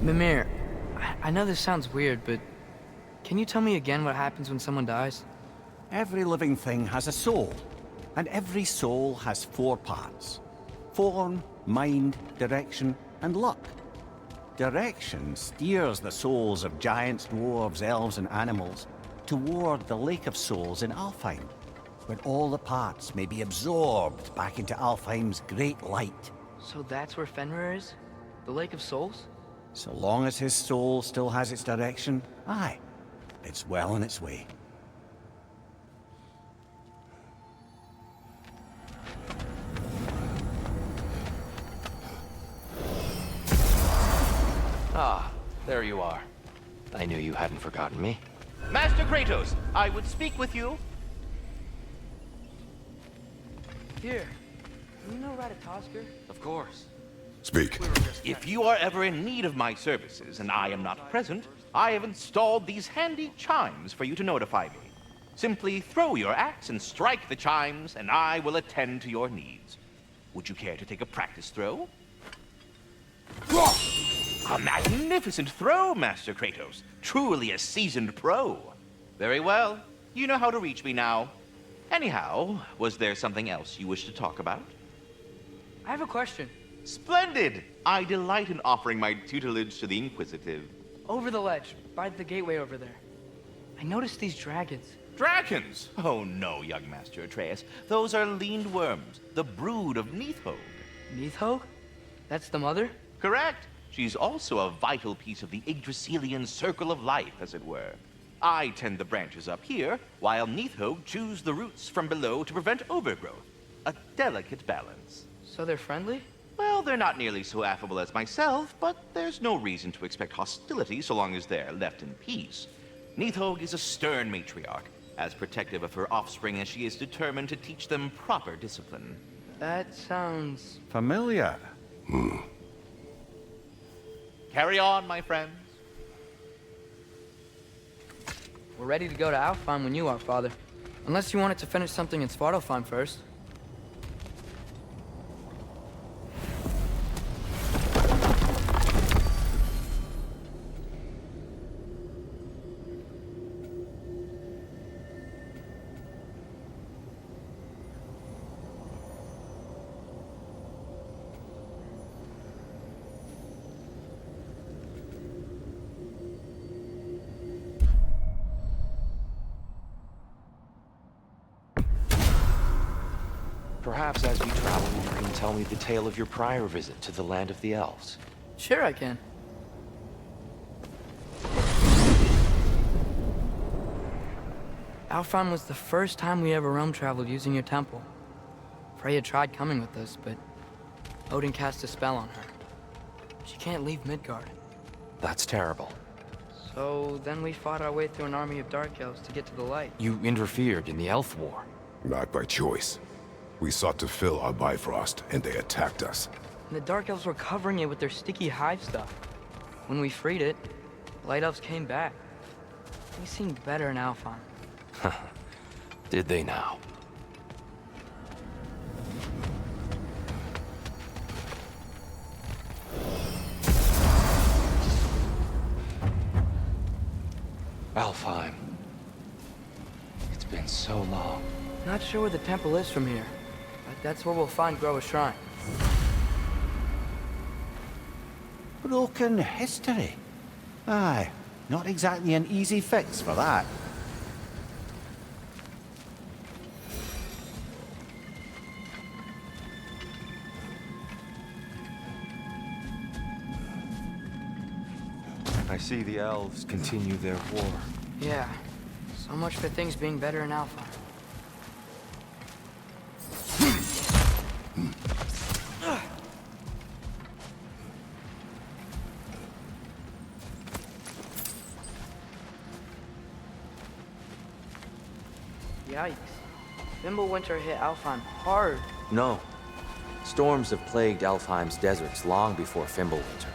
Mimir, I know this sounds weird, but can you tell me again what happens when someone dies? Every living thing has a soul, and every soul has 4 parts. Form, mind, direction, and luck. Direction steers the souls of giants, dwarves, elves, and animals toward the Lake of Souls in Alfheim, where all the parts may be absorbed back into Alfheim's great light. So that's where Fenrir is? The Lake of Souls? So long as his soul still has its direction, aye, it's well on its way. Ah, there you are. I knew you hadn't forgotten me. Master Kratos, I would speak with you. Here, do you know Ratatoskr? Of course. Speak. If you are ever in need of my services and I am not present, I have installed these handy chimes for you to notify me. Simply throw your axe and strike the chimes, and I will attend to your needs. Would you care to take a practice throw? A magnificent throw, Master Kratos. Truly a seasoned pro. Very well. You know how to reach me now. Anyhow, was there something else you wish to talk about? I have a question. Splendid! I delight in offering my tutelage to the inquisitive. Over the ledge, by the gateway over there. I noticed these dragons. Dragons? Oh no, young Master Atreus. Those are leaned worms, the brood of Neithhog. Neithhog? That's the mother? Correct. She's also a vital piece of the Yggdrasilian circle of life, as it were. I tend the branches up here, while Neathog chews the roots from below to prevent overgrowth. A delicate balance. So they're friendly? Well, they're not nearly so affable as myself, but there's no reason to expect hostility so long as they're left in peace. Neathog is a stern matriarch, as protective of her offspring as she is determined to teach them proper discipline. That sounds... Familiar. Carry on, my friends. We're ready to go to Alfheim when you are, Father. Unless you wanted to finish something in Svartalfheim first. Perhaps as we travel, you can tell me the tale of your prior visit to the land of the elves. Sure I can. Alfheim was the first time we ever realm traveled using your temple. Freya tried coming with us, but Odin cast a spell on her. She can't leave Midgard. That's terrible. So then we fought our way through an army of dark elves to get to the light. You interfered in the elf war. Not by choice. We sought to fill our Bifrost, and they attacked us. And the dark elves were covering it with their sticky hive stuff. When we freed it, light elves came back. We seemed better in Alfheim. Did they now? Alfheim. It's been so long. Not sure where the temple is from here, but that's where we'll find Groa's shrine. Broken history. Aye, not exactly an easy fix for that. I see the elves continue their war. Yeah, so much for things being better in Alfheim. Yikes. Fimbulwinter hit Alfheim hard. No. Storms have plagued Alfheim's deserts long before Fimbulwinter.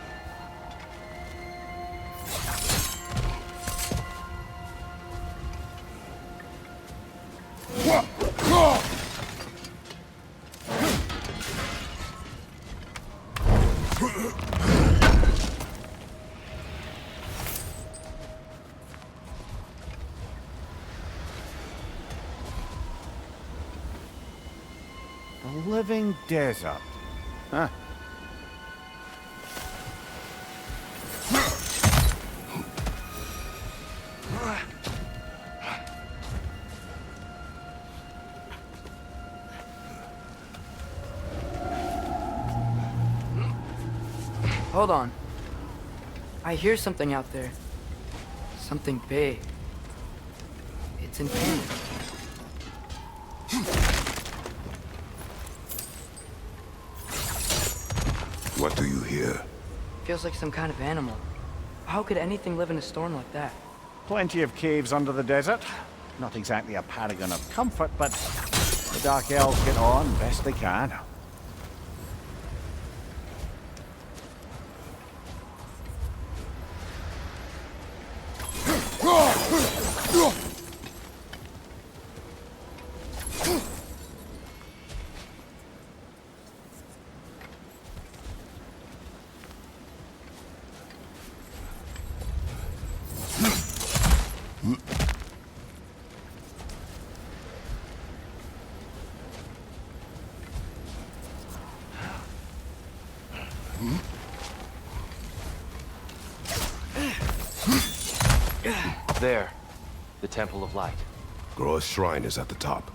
The living desert. Huh. Hold on. I hear something out there. Something big. It's in pain. What do you hear? Feels like some kind of animal. How could anything live in a storm like that? Plenty of caves under the desert. Not exactly a paragon of comfort, but the Dark Elves get on best they can. There. The Temple of Light. Groa's shrine is at the top.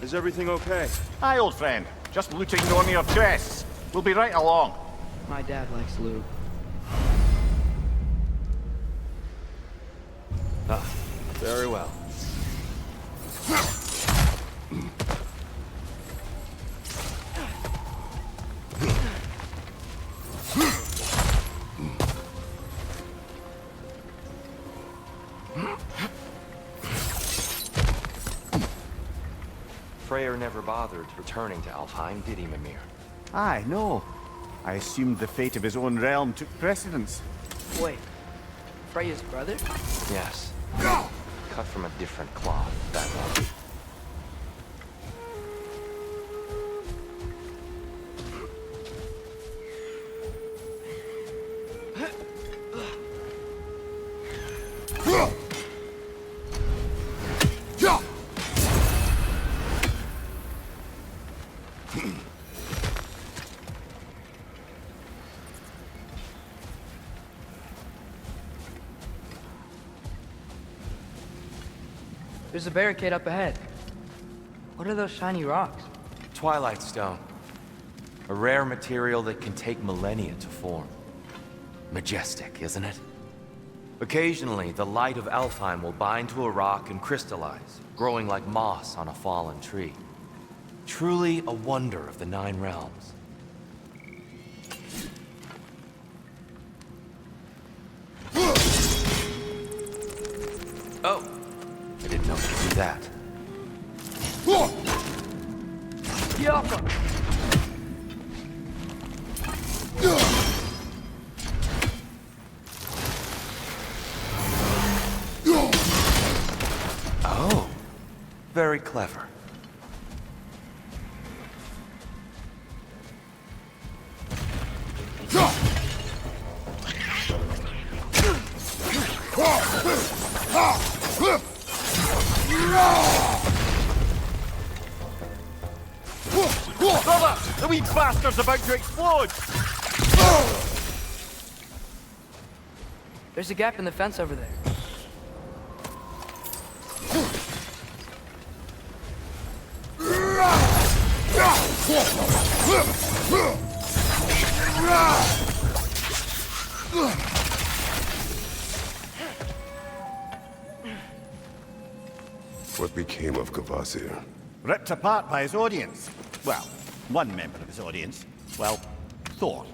Is everything okay? Hi, old friend. Just looting one of your chests. We'll be right along. My dad likes loot. Ah, very well. Freyr never bothered returning to Alfheim, did he, Mimir? Aye, no. I assumed the fate of his own realm took precedence. Wait, Freya's brother? Yes. Cut from a different cloth, that one. There's a barricade up ahead. What are those shiny rocks? Twilight Stone. A rare material that can take millennia to form. Majestic, isn't it? Occasionally, the light of Alfheim will bind to a rock and crystallize, growing like moss on a fallen tree. Truly a wonder of the Nine Realms. Oh! I didn't know you could do that. Oh, very clever. Brother! The wee bastard's about to explode! There's a gap in the fence over there. What became of Kvasir? Ripped apart by his audience. Well, one member of his audience. Well, Thor.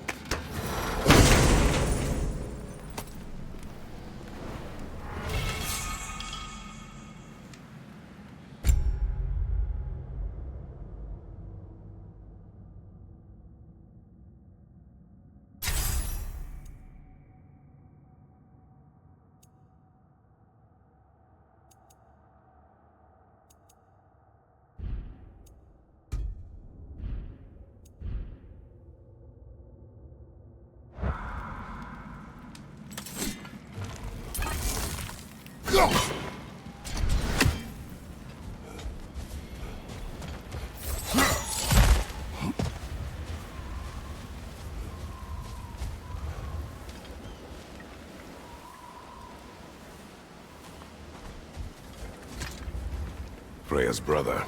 Freya's brother.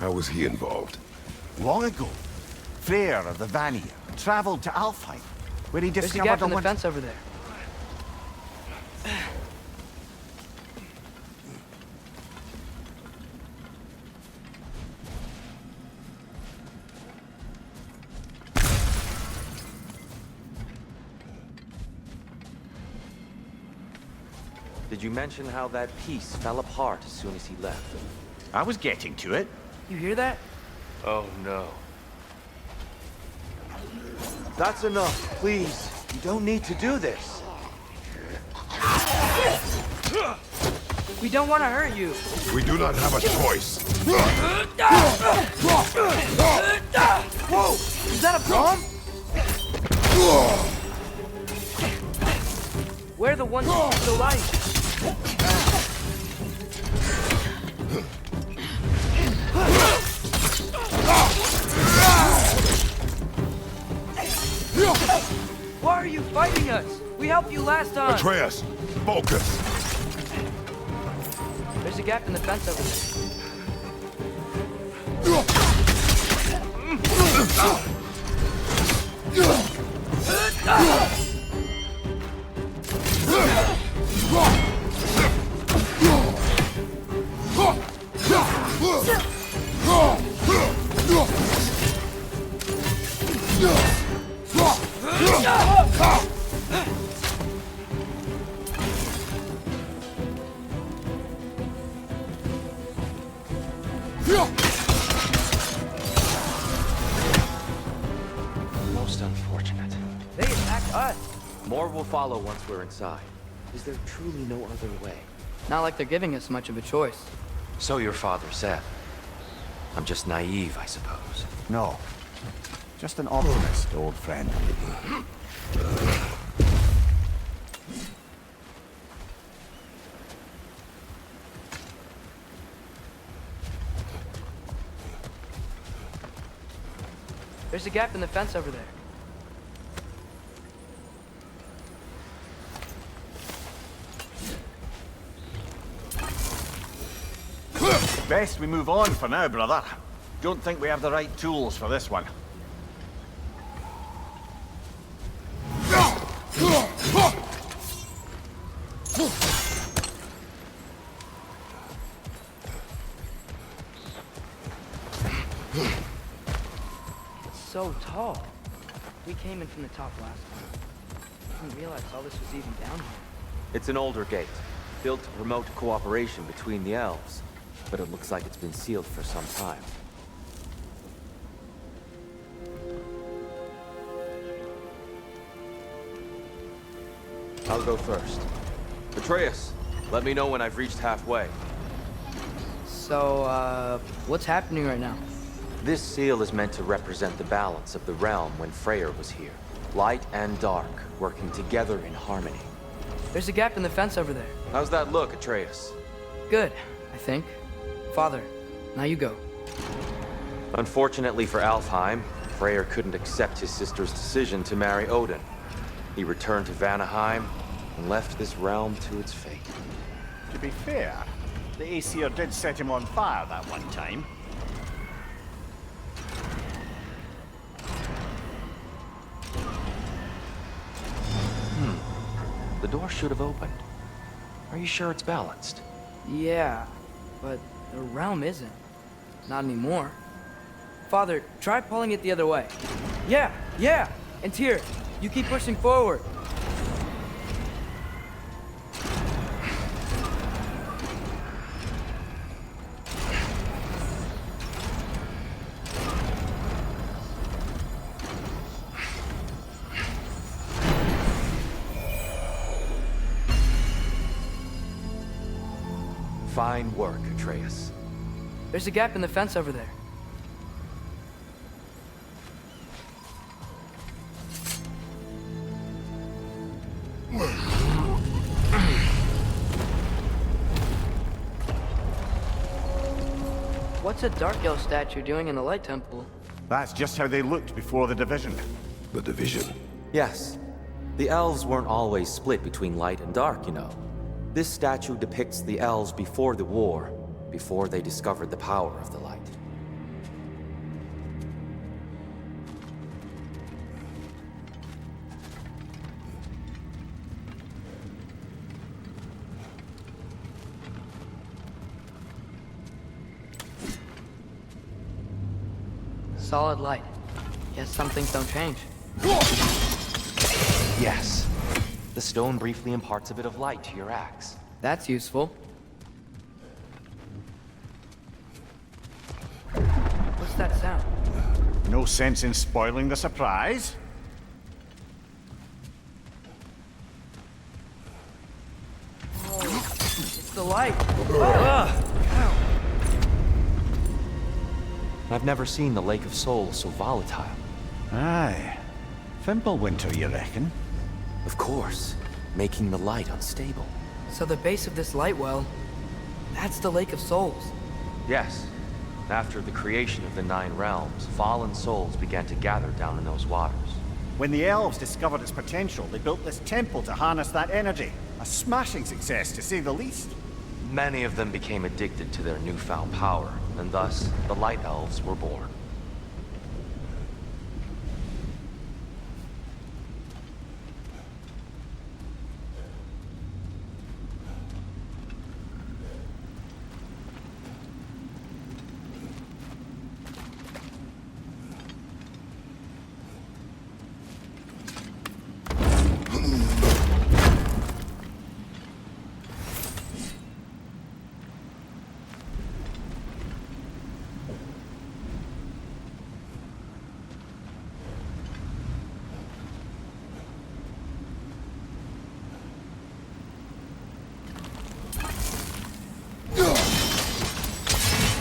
How was he involved? Long ago, Freyr of the Vanir traveled to Alfheim, where he There's a discovered gap in the one- fence over there. Did you mention how that piece fell apart as soon as he left? I was getting to it. You hear that? Oh no. That's enough, please. You don't need to do this. We don't want to hurt you. We do not have a choice. Whoa! Is that a bomb? We're the ones who keep the light. Why are you fighting us? We helped you last time. Atreus, focus. There's a gap in the fence over there. Most unfortunate. They attacked us. More will follow once we're inside. Is there truly no other way? Not like they're giving us much of a choice. So your father said. I'm just naive, I suppose. No. Just an optimist, old friend. There's a gap in the fence over there. Best we move on for now, brother. Don't think we have the right tools for this one. It's so tall. We came in from the top last time. I didn't realize all this was even down here. It's an older gate, built to promote cooperation between the elves, but it looks like it's been sealed for some time. I'll go first. Atreus, let me know when I've reached halfway. So, what's happening right now? This seal is meant to represent the balance of the realm when Freyr was here. Light and dark, working together in harmony. There's a gap in the fence over there. How's that look, Atreus? Good, I think. Father, now you go. Unfortunately for Alfheim, Freyr couldn't accept his sister's decision to marry Odin. He returned to Vanaheim and left this realm to its fate. To be fair, the Aesir did set him on fire that one time. The door should have opened. Are you sure it's balanced? Yeah, but the realm isn't. Not anymore. Father, try pulling it the other way. Yeah! And Tyr, you keep pushing forward. Fine work, Atreus. There's a gap in the fence over there. What's a Dark Elf statue doing in the Light Temple? That's just how they looked before the division. The division. Yes. The elves weren't always split between light and dark, you know. This statue depicts the elves before the war, before they discovered the power of the light. Solid light. Guess some things don't change. Yes. The stone briefly imparts a bit of light to your axe. That's useful. What's that sound? No sense in spoiling the surprise. It's the light. I've never seen the Lake of Souls so volatile. Aye. Fimbulwinter, you reckon? Of course, making the light unstable. So the base of this light well, that's the Lake of Souls. Yes. After the creation of the Nine Realms, fallen souls began to gather down in those waters. When the elves discovered its potential, they built this temple to harness that energy. A smashing success, to say the least. Many of them became addicted to their newfound power, and thus, the Light Elves were born.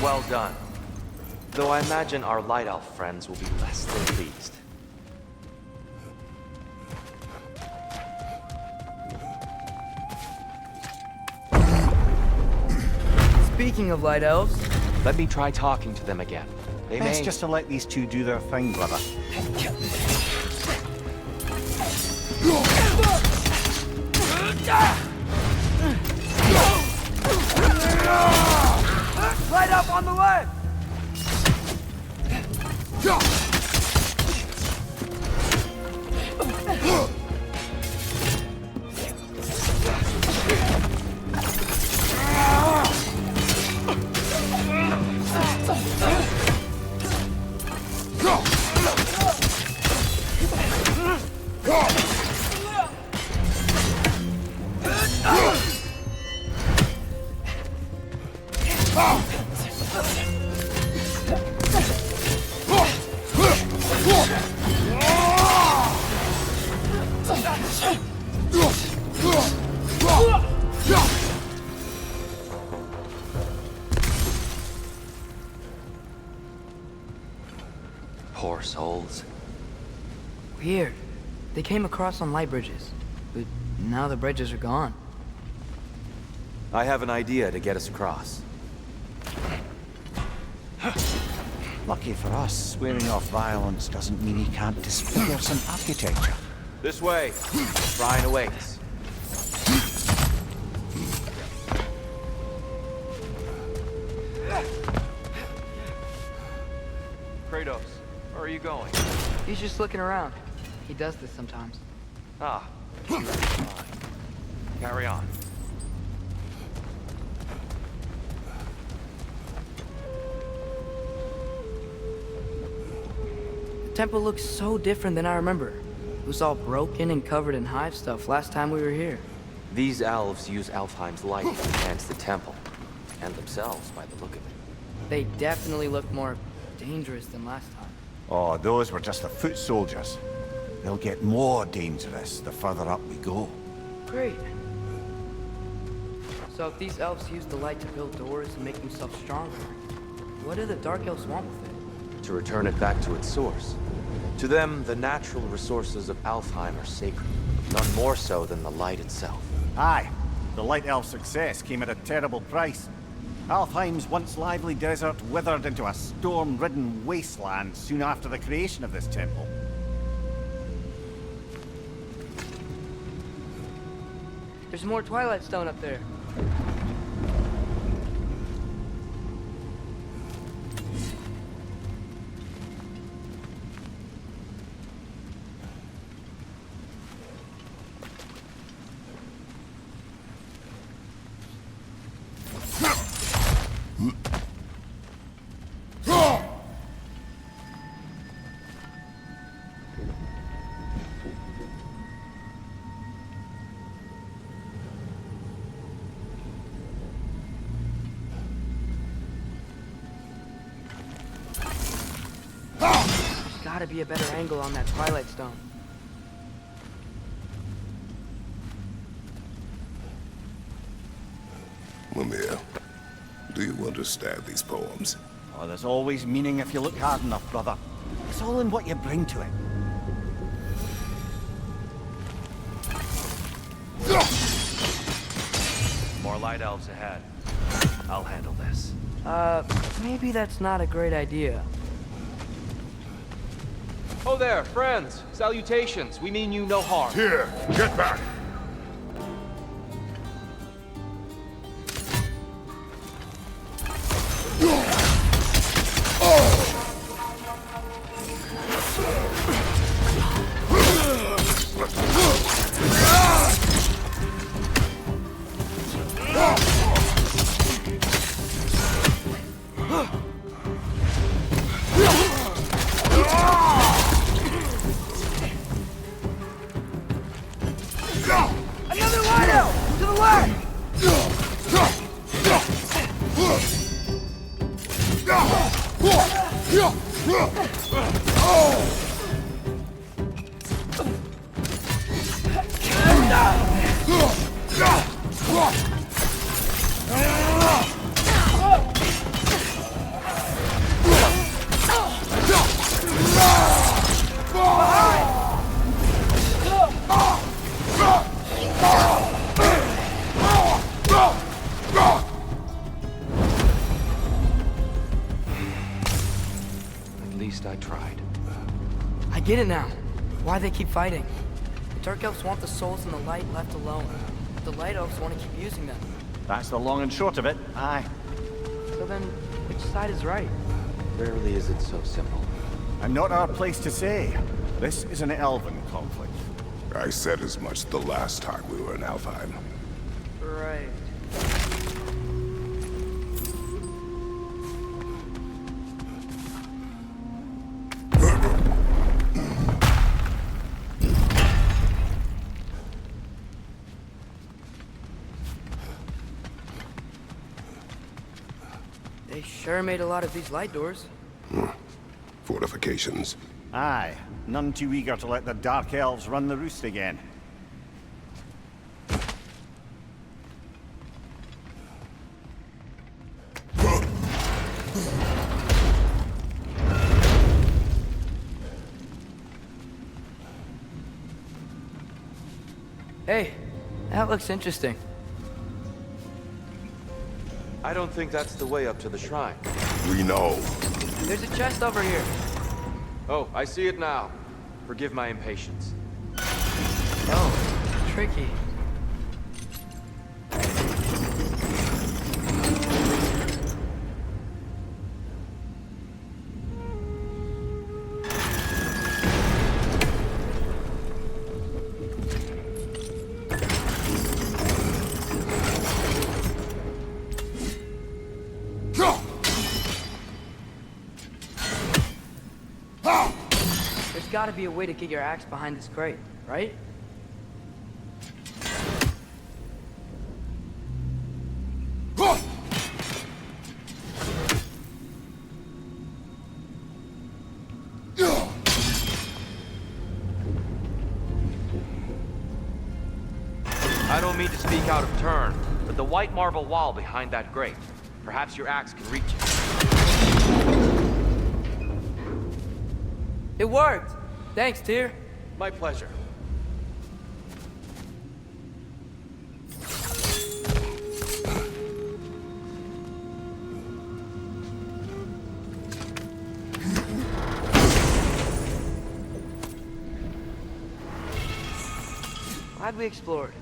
Well done. Though I imagine our Light Elf friends will be less than pleased. Speaking of Light Elves... Let me try talking to them again. They Best may... just to let these two do their thing, brother. Light up on the left! Poor souls. Weird. They came across on light bridges, but now the bridges are gone. I have an idea to get us across. Lucky for us, swearing off violence doesn't mean he can't disfigure some architecture. This way. Shrine awaits. Kratos, where are you going? He's just looking around. He does this sometimes. Ah. Fine. Carry on. The temple looks so different than I remember. It was all broken and covered in hive stuff last time we were here. These elves use Alfheim's light to enhance the temple, and themselves by the look of it. They definitely look more dangerous than last time. Oh, those were just the foot soldiers. They'll get more dangerous the further up we go. Great. So if these elves use the light to build doors and make themselves stronger, what do the Dark Elves want with it? To return it back to its source. To them, the natural resources of Alfheim are sacred, none more so than the light itself. Aye, the Light Elf success came at a terrible price. Alfheim's once lively desert withered into a storm-ridden wasteland soon after the creation of this temple. There's more Twilight Stone up there. Gotta be a better angle on that Twilight Stone. Mimir, do you understand these poems? Oh, there's always meaning if you look hard enough, brother. It's all in what you bring to it. More light elves ahead. I'll handle this. Maybe that's not a great idea. Oh there, friends! Salutations! We mean you no harm. Here, get back! get it now. Why they keep fighting. The Dark Elves want the souls in the light left alone. The Light Elves want to keep using them. That's the long and short of it, aye. So then, which side is right? Rarely is it so simple. And not our place to say. This is an elven conflict. I said as much the last time we were in Alfheim. Right. They sure made a lot of these light doors. Fortifications. Aye, none too eager to let the Dark Elves run the roost again. Hey, that looks interesting. I don't think that's the way up to the shrine. We know. There's a chest over here. Oh, I see it now. Forgive my impatience. Oh, tricky. There's gotta be a way to get your axe behind this crate, right? I don't mean to speak out of turn, but the white marble wall behind that grate. Perhaps your axe can reach it. It worked! Thanks, Tyr. My pleasure. Glad we explored.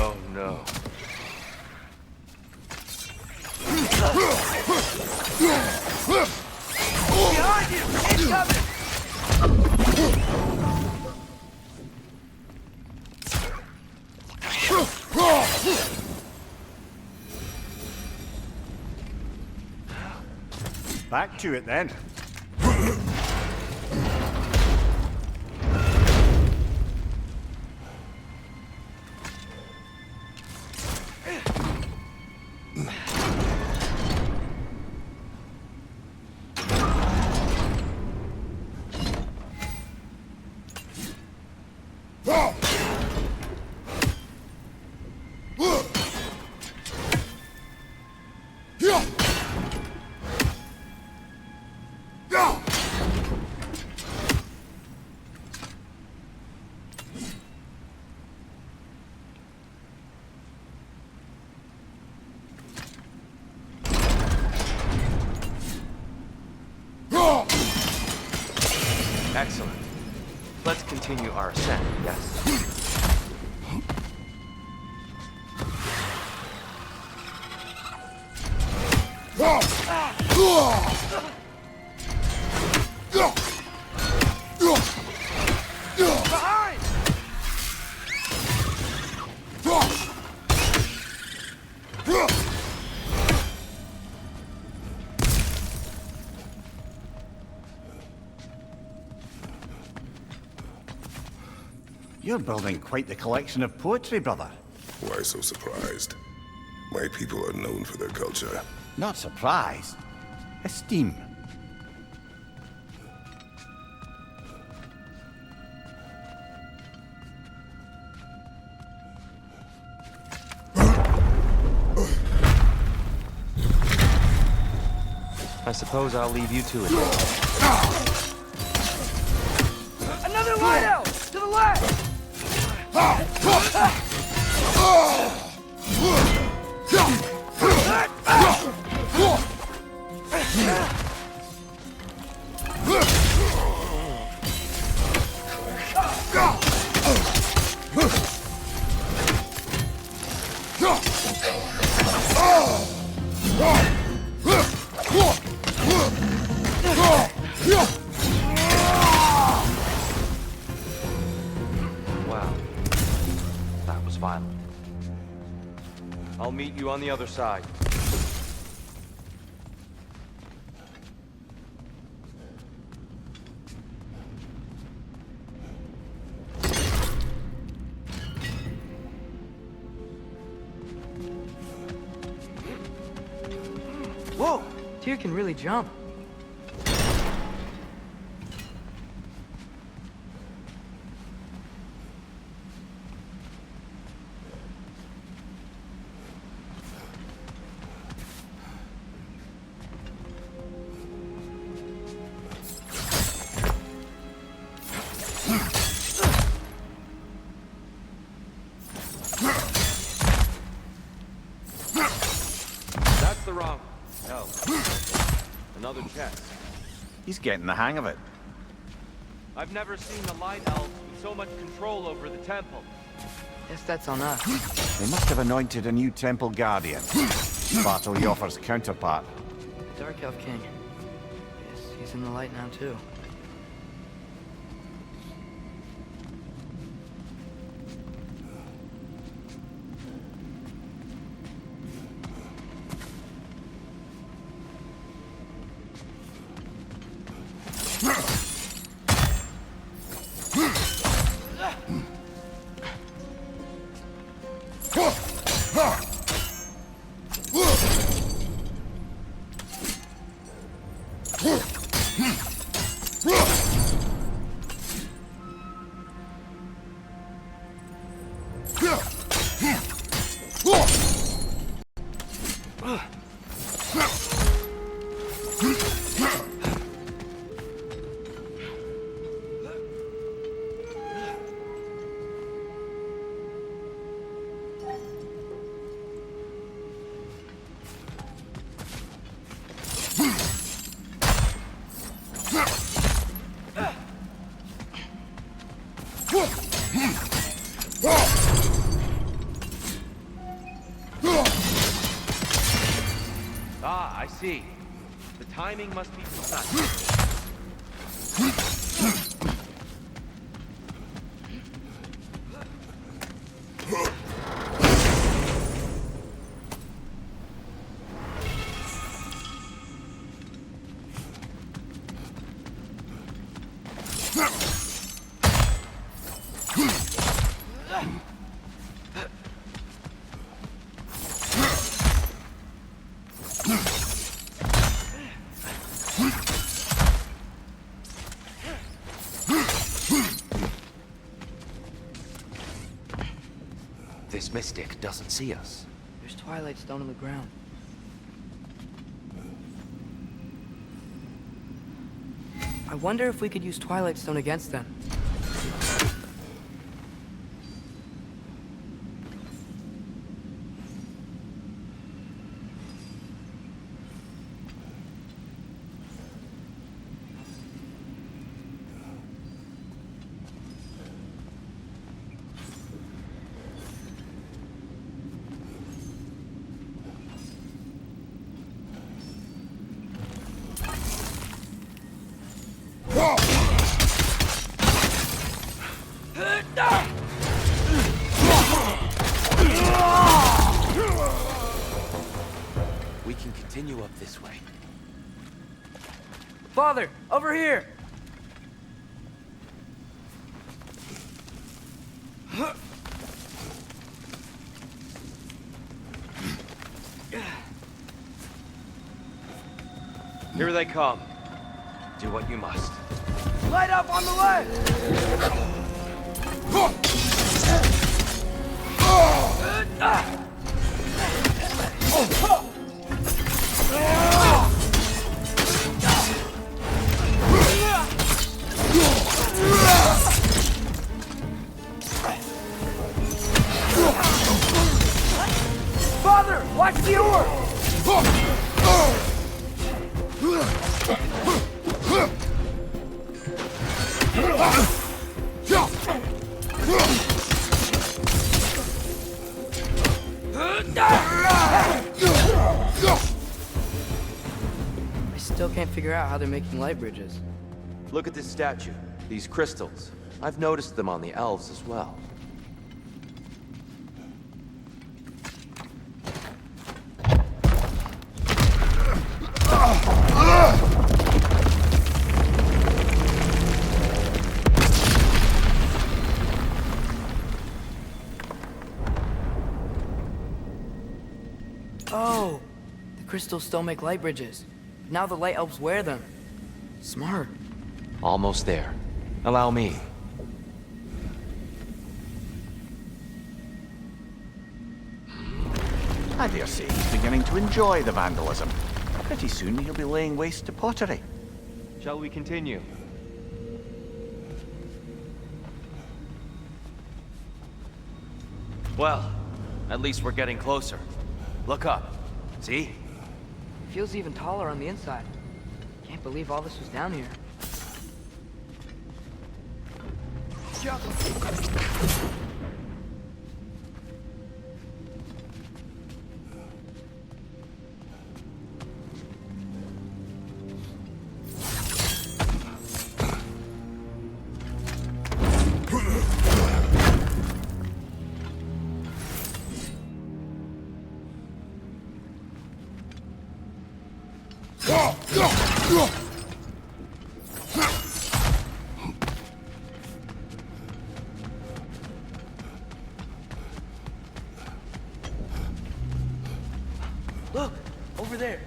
Oh no. Behind you! Incoming! Back to it then. Excellent. Let's continue our ascent, yes? Behind! You're building quite the collection of poetry, brother. Why so surprised? My people are known for their culture. Not surprised. Esteem. I suppose I'll leave you to it. Another lighthouse! To the left! Wow. That was violent. I'll meet you on the other side. Whoa! Tyr can really jump. That's the wrong... No. Another chest. He's getting the hang of it. I've never seen the Light Elves with so much control over the temple. Guess that's on us. They must have anointed a new temple guardian. Battle Yoffer's counterpart. Dark Elf King. Yes, he's in the light now, too. Ah, I see. The timing must be precise. This mystic doesn't see us. There's Twilight Stone on the ground. I wonder if we could use Twilight Stone against them. We can continue up this way. Father, Father, over here! Here they come. Do what you must. Light up on the left! Father, watch the orb! I still can't figure out how they're making light bridges. Look at this statue. These crystals. I've noticed them on the elves as well. Oh, the crystals still make light bridges. Now the light elves wear them. Smart. Almost there. Allow me. I dare say he's beginning to enjoy the vandalism. Pretty soon he'll be laying waste to pottery. Shall we continue? Well, at least we're getting closer. Look up. See? It feels even taller on the inside. Can't believe all this was down here. Jump. Look, over there.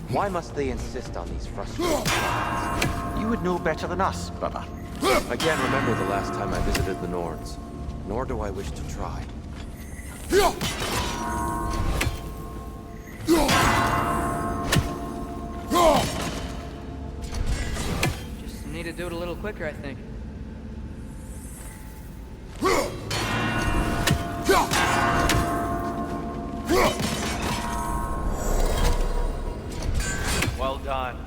Why must they insist on these frustrating plans? You would know better than us, brother. I can't remember the last time I visited the Nords, nor do I wish to try. Just need to do it a little quicker, I think. Well done.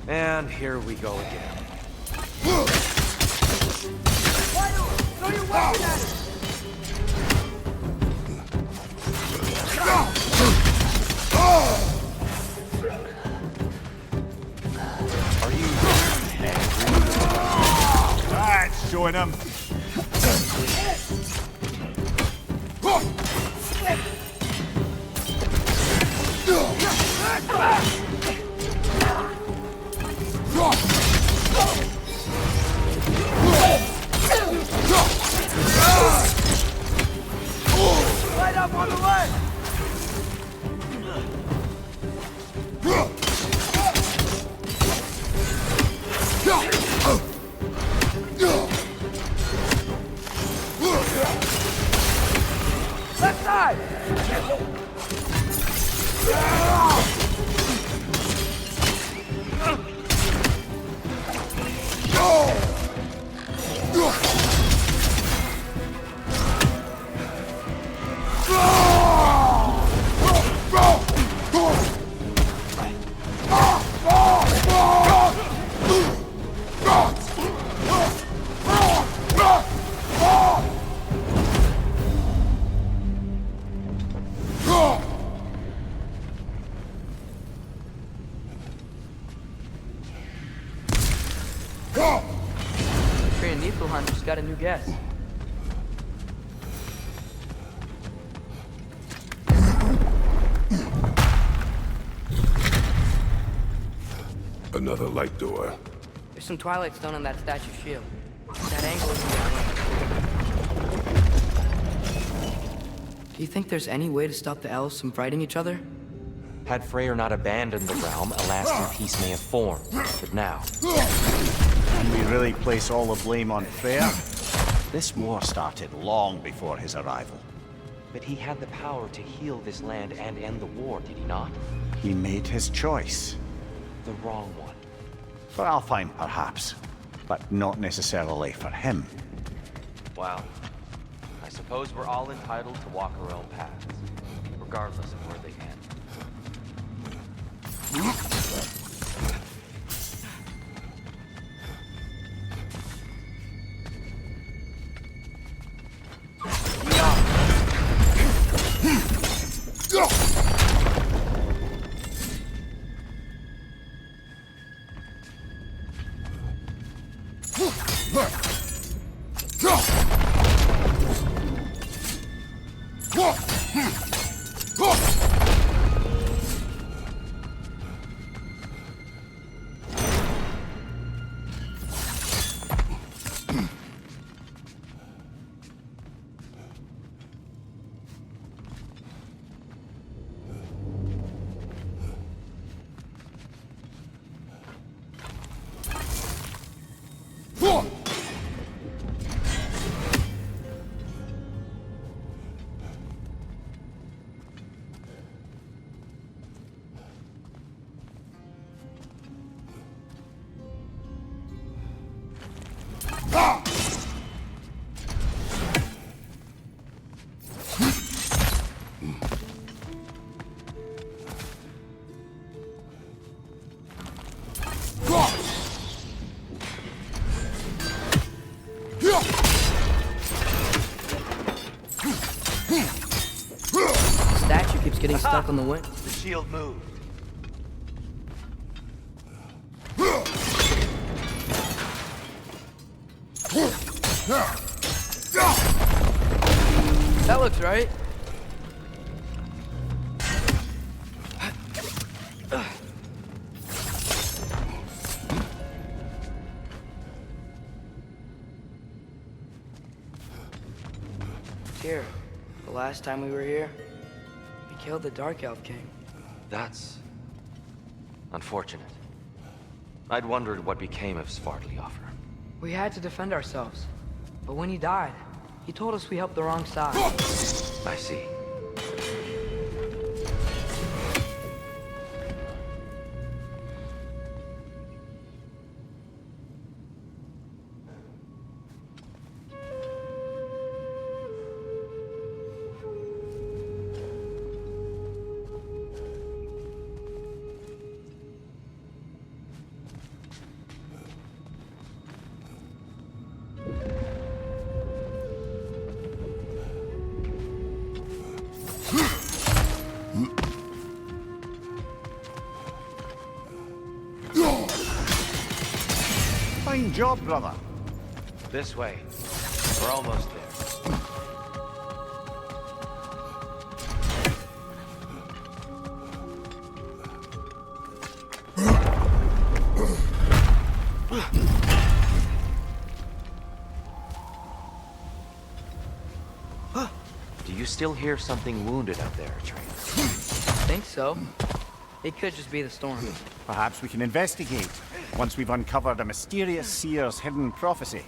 And here we go again. Throw your weapon at it! Are you That's showing them. Light up on the left! Left side! got a new guest. Another light door. There's some Twilight Stone on that statue shield. That angle isn't that way. Do you think there's any way to stop the elves from fighting each other? Had Freyr not abandoned the realm, a lasting peace may have formed. But now... Can we really place all the blame on Freyr? This war started long before his arrival. But he had the power to heal this land and end the war, did he not? He made his choice. The wrong one. For Alfheim, perhaps. But not necessarily for him. Well, I suppose we're all entitled to walk our own paths, regardless of where they end. Statue keeps getting stuck on the wind. The shield moved. That looks right. Here, the last time we were here, we killed the Dark Elf King. That's... unfortunate. I'd wondered what became of Svartalfr. We had to defend ourselves. But when he died, he told us we helped the wrong side. I see. Fine job, brother. This way. We're almost there. Do you still hear something wounded out there, Atreus? I think so. It could just be the storm. Perhaps we can investigate, once we've uncovered a mysterious seer's hidden prophecy.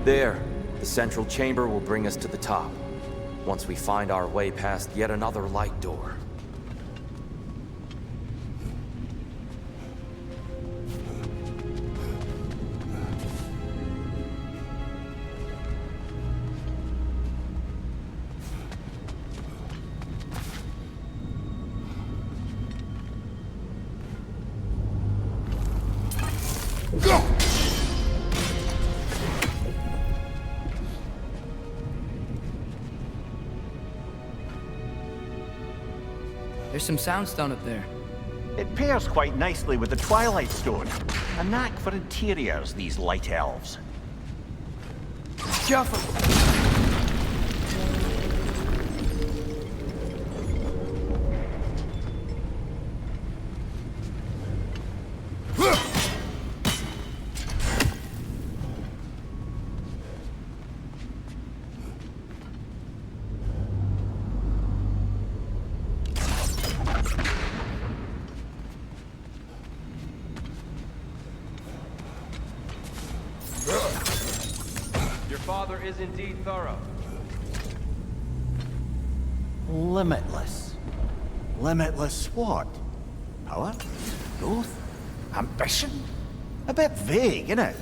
There. The central chamber will bring us to the top, once we find our way past yet another light door. There's some soundstone up there. It pairs quite nicely with the Twilight Stone. A knack for interiors, these light elves. Careful! Your father is indeed thorough. Limitless. Limitless what? Power? Growth? Ambition? A bit vague, isn't it?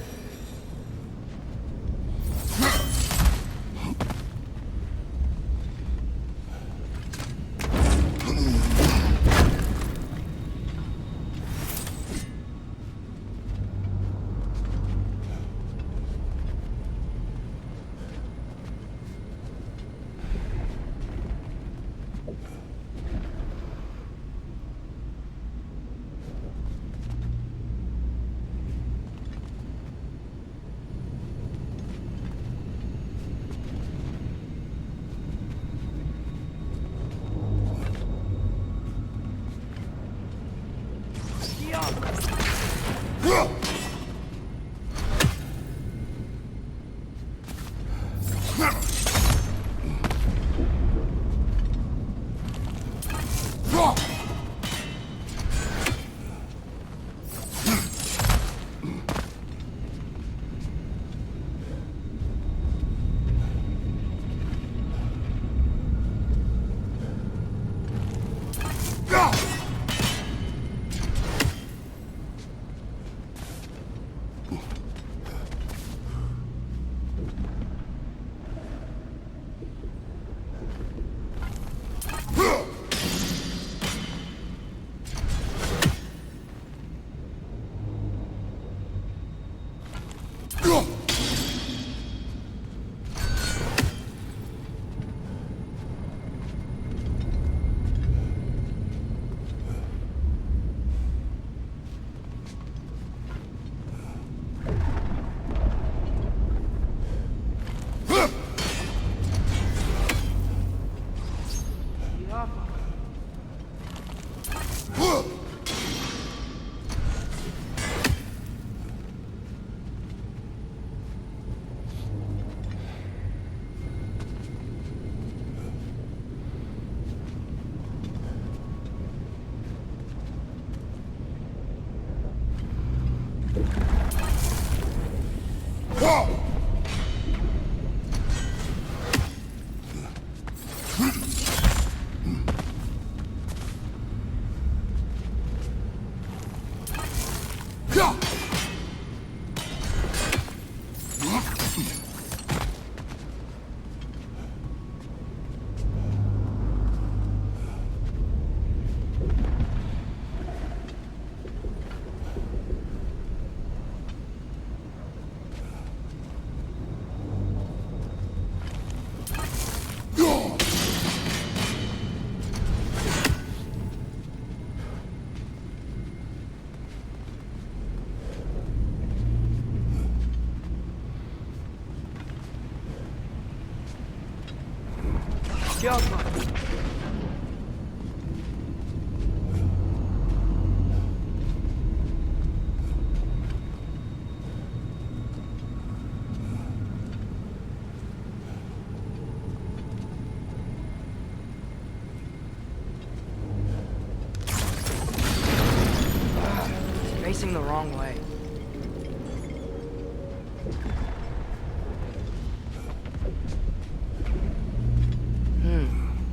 Facing the wrong way.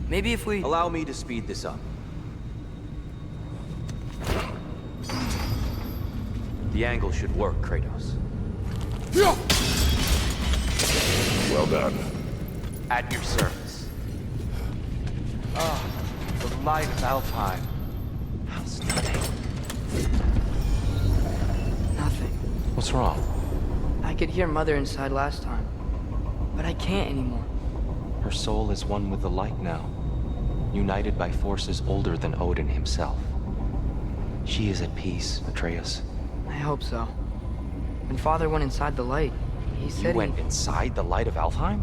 Maybe if we... Allow me to speed this up. The angle should work, Kratos. Well done. At your service. Ah, the light of Alfheim. How stunning. Nothing. What's wrong? I could hear Mother inside last time, but I can't anymore. Her soul is one with the light now. united by forces older than Odin himself. She is at peace, Atreus. I hope so. When Father went inside the light, he said You went inside the light of Alfheim?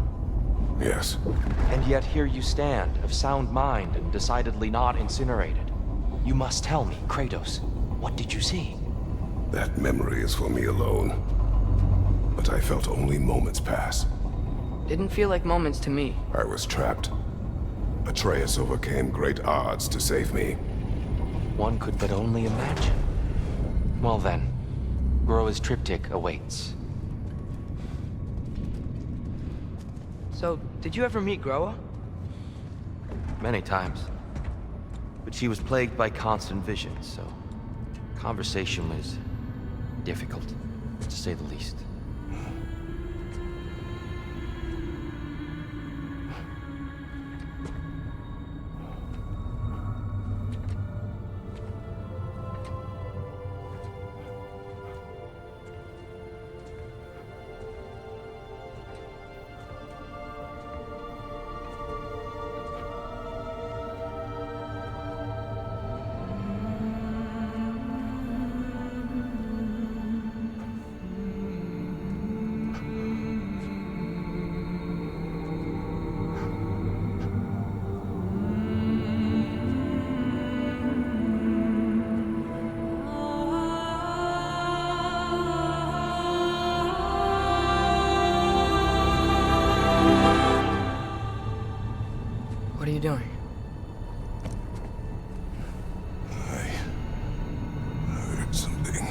Yes. And yet here you stand, of sound mind and decidedly not incinerated. You must tell me, Kratos, what did you see? That memory is for me alone. But I felt only moments pass. Didn't feel like moments to me. I was trapped. Atreus overcame great odds to save me. One could but only imagine. Well then, Groa's triptych awaits. So, did you ever meet Groa? Many times. But she was plagued by constant visions, so conversation was difficult, to say the least. What are you doing? I heard something.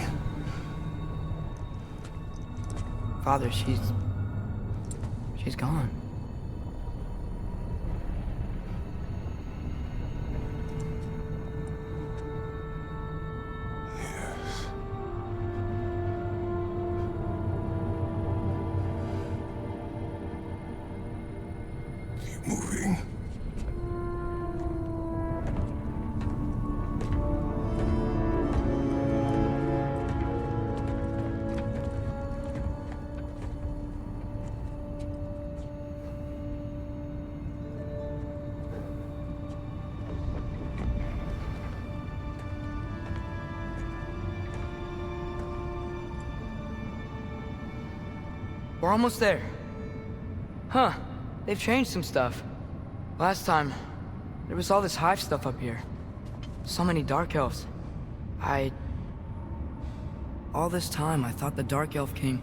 Father, she's gone. Yes. Keep moving. We're almost there. Huh. They've changed some stuff. Last time, there was all this hive stuff up here. So many Dark Elves. All this time, I thought the Dark Elf King...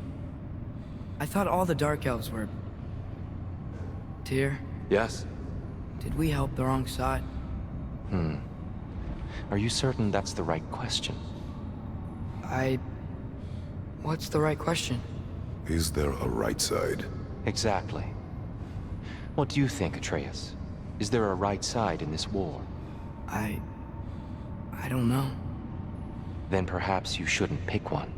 I thought all the Dark Elves were... Tyr? Yes? Did we help the wrong side? Are you certain that's the right question? What's the right question? Is there a right side? Exactly. What do you think, Atreus? Is there a right side in this war? I don't know. Then perhaps you shouldn't pick one.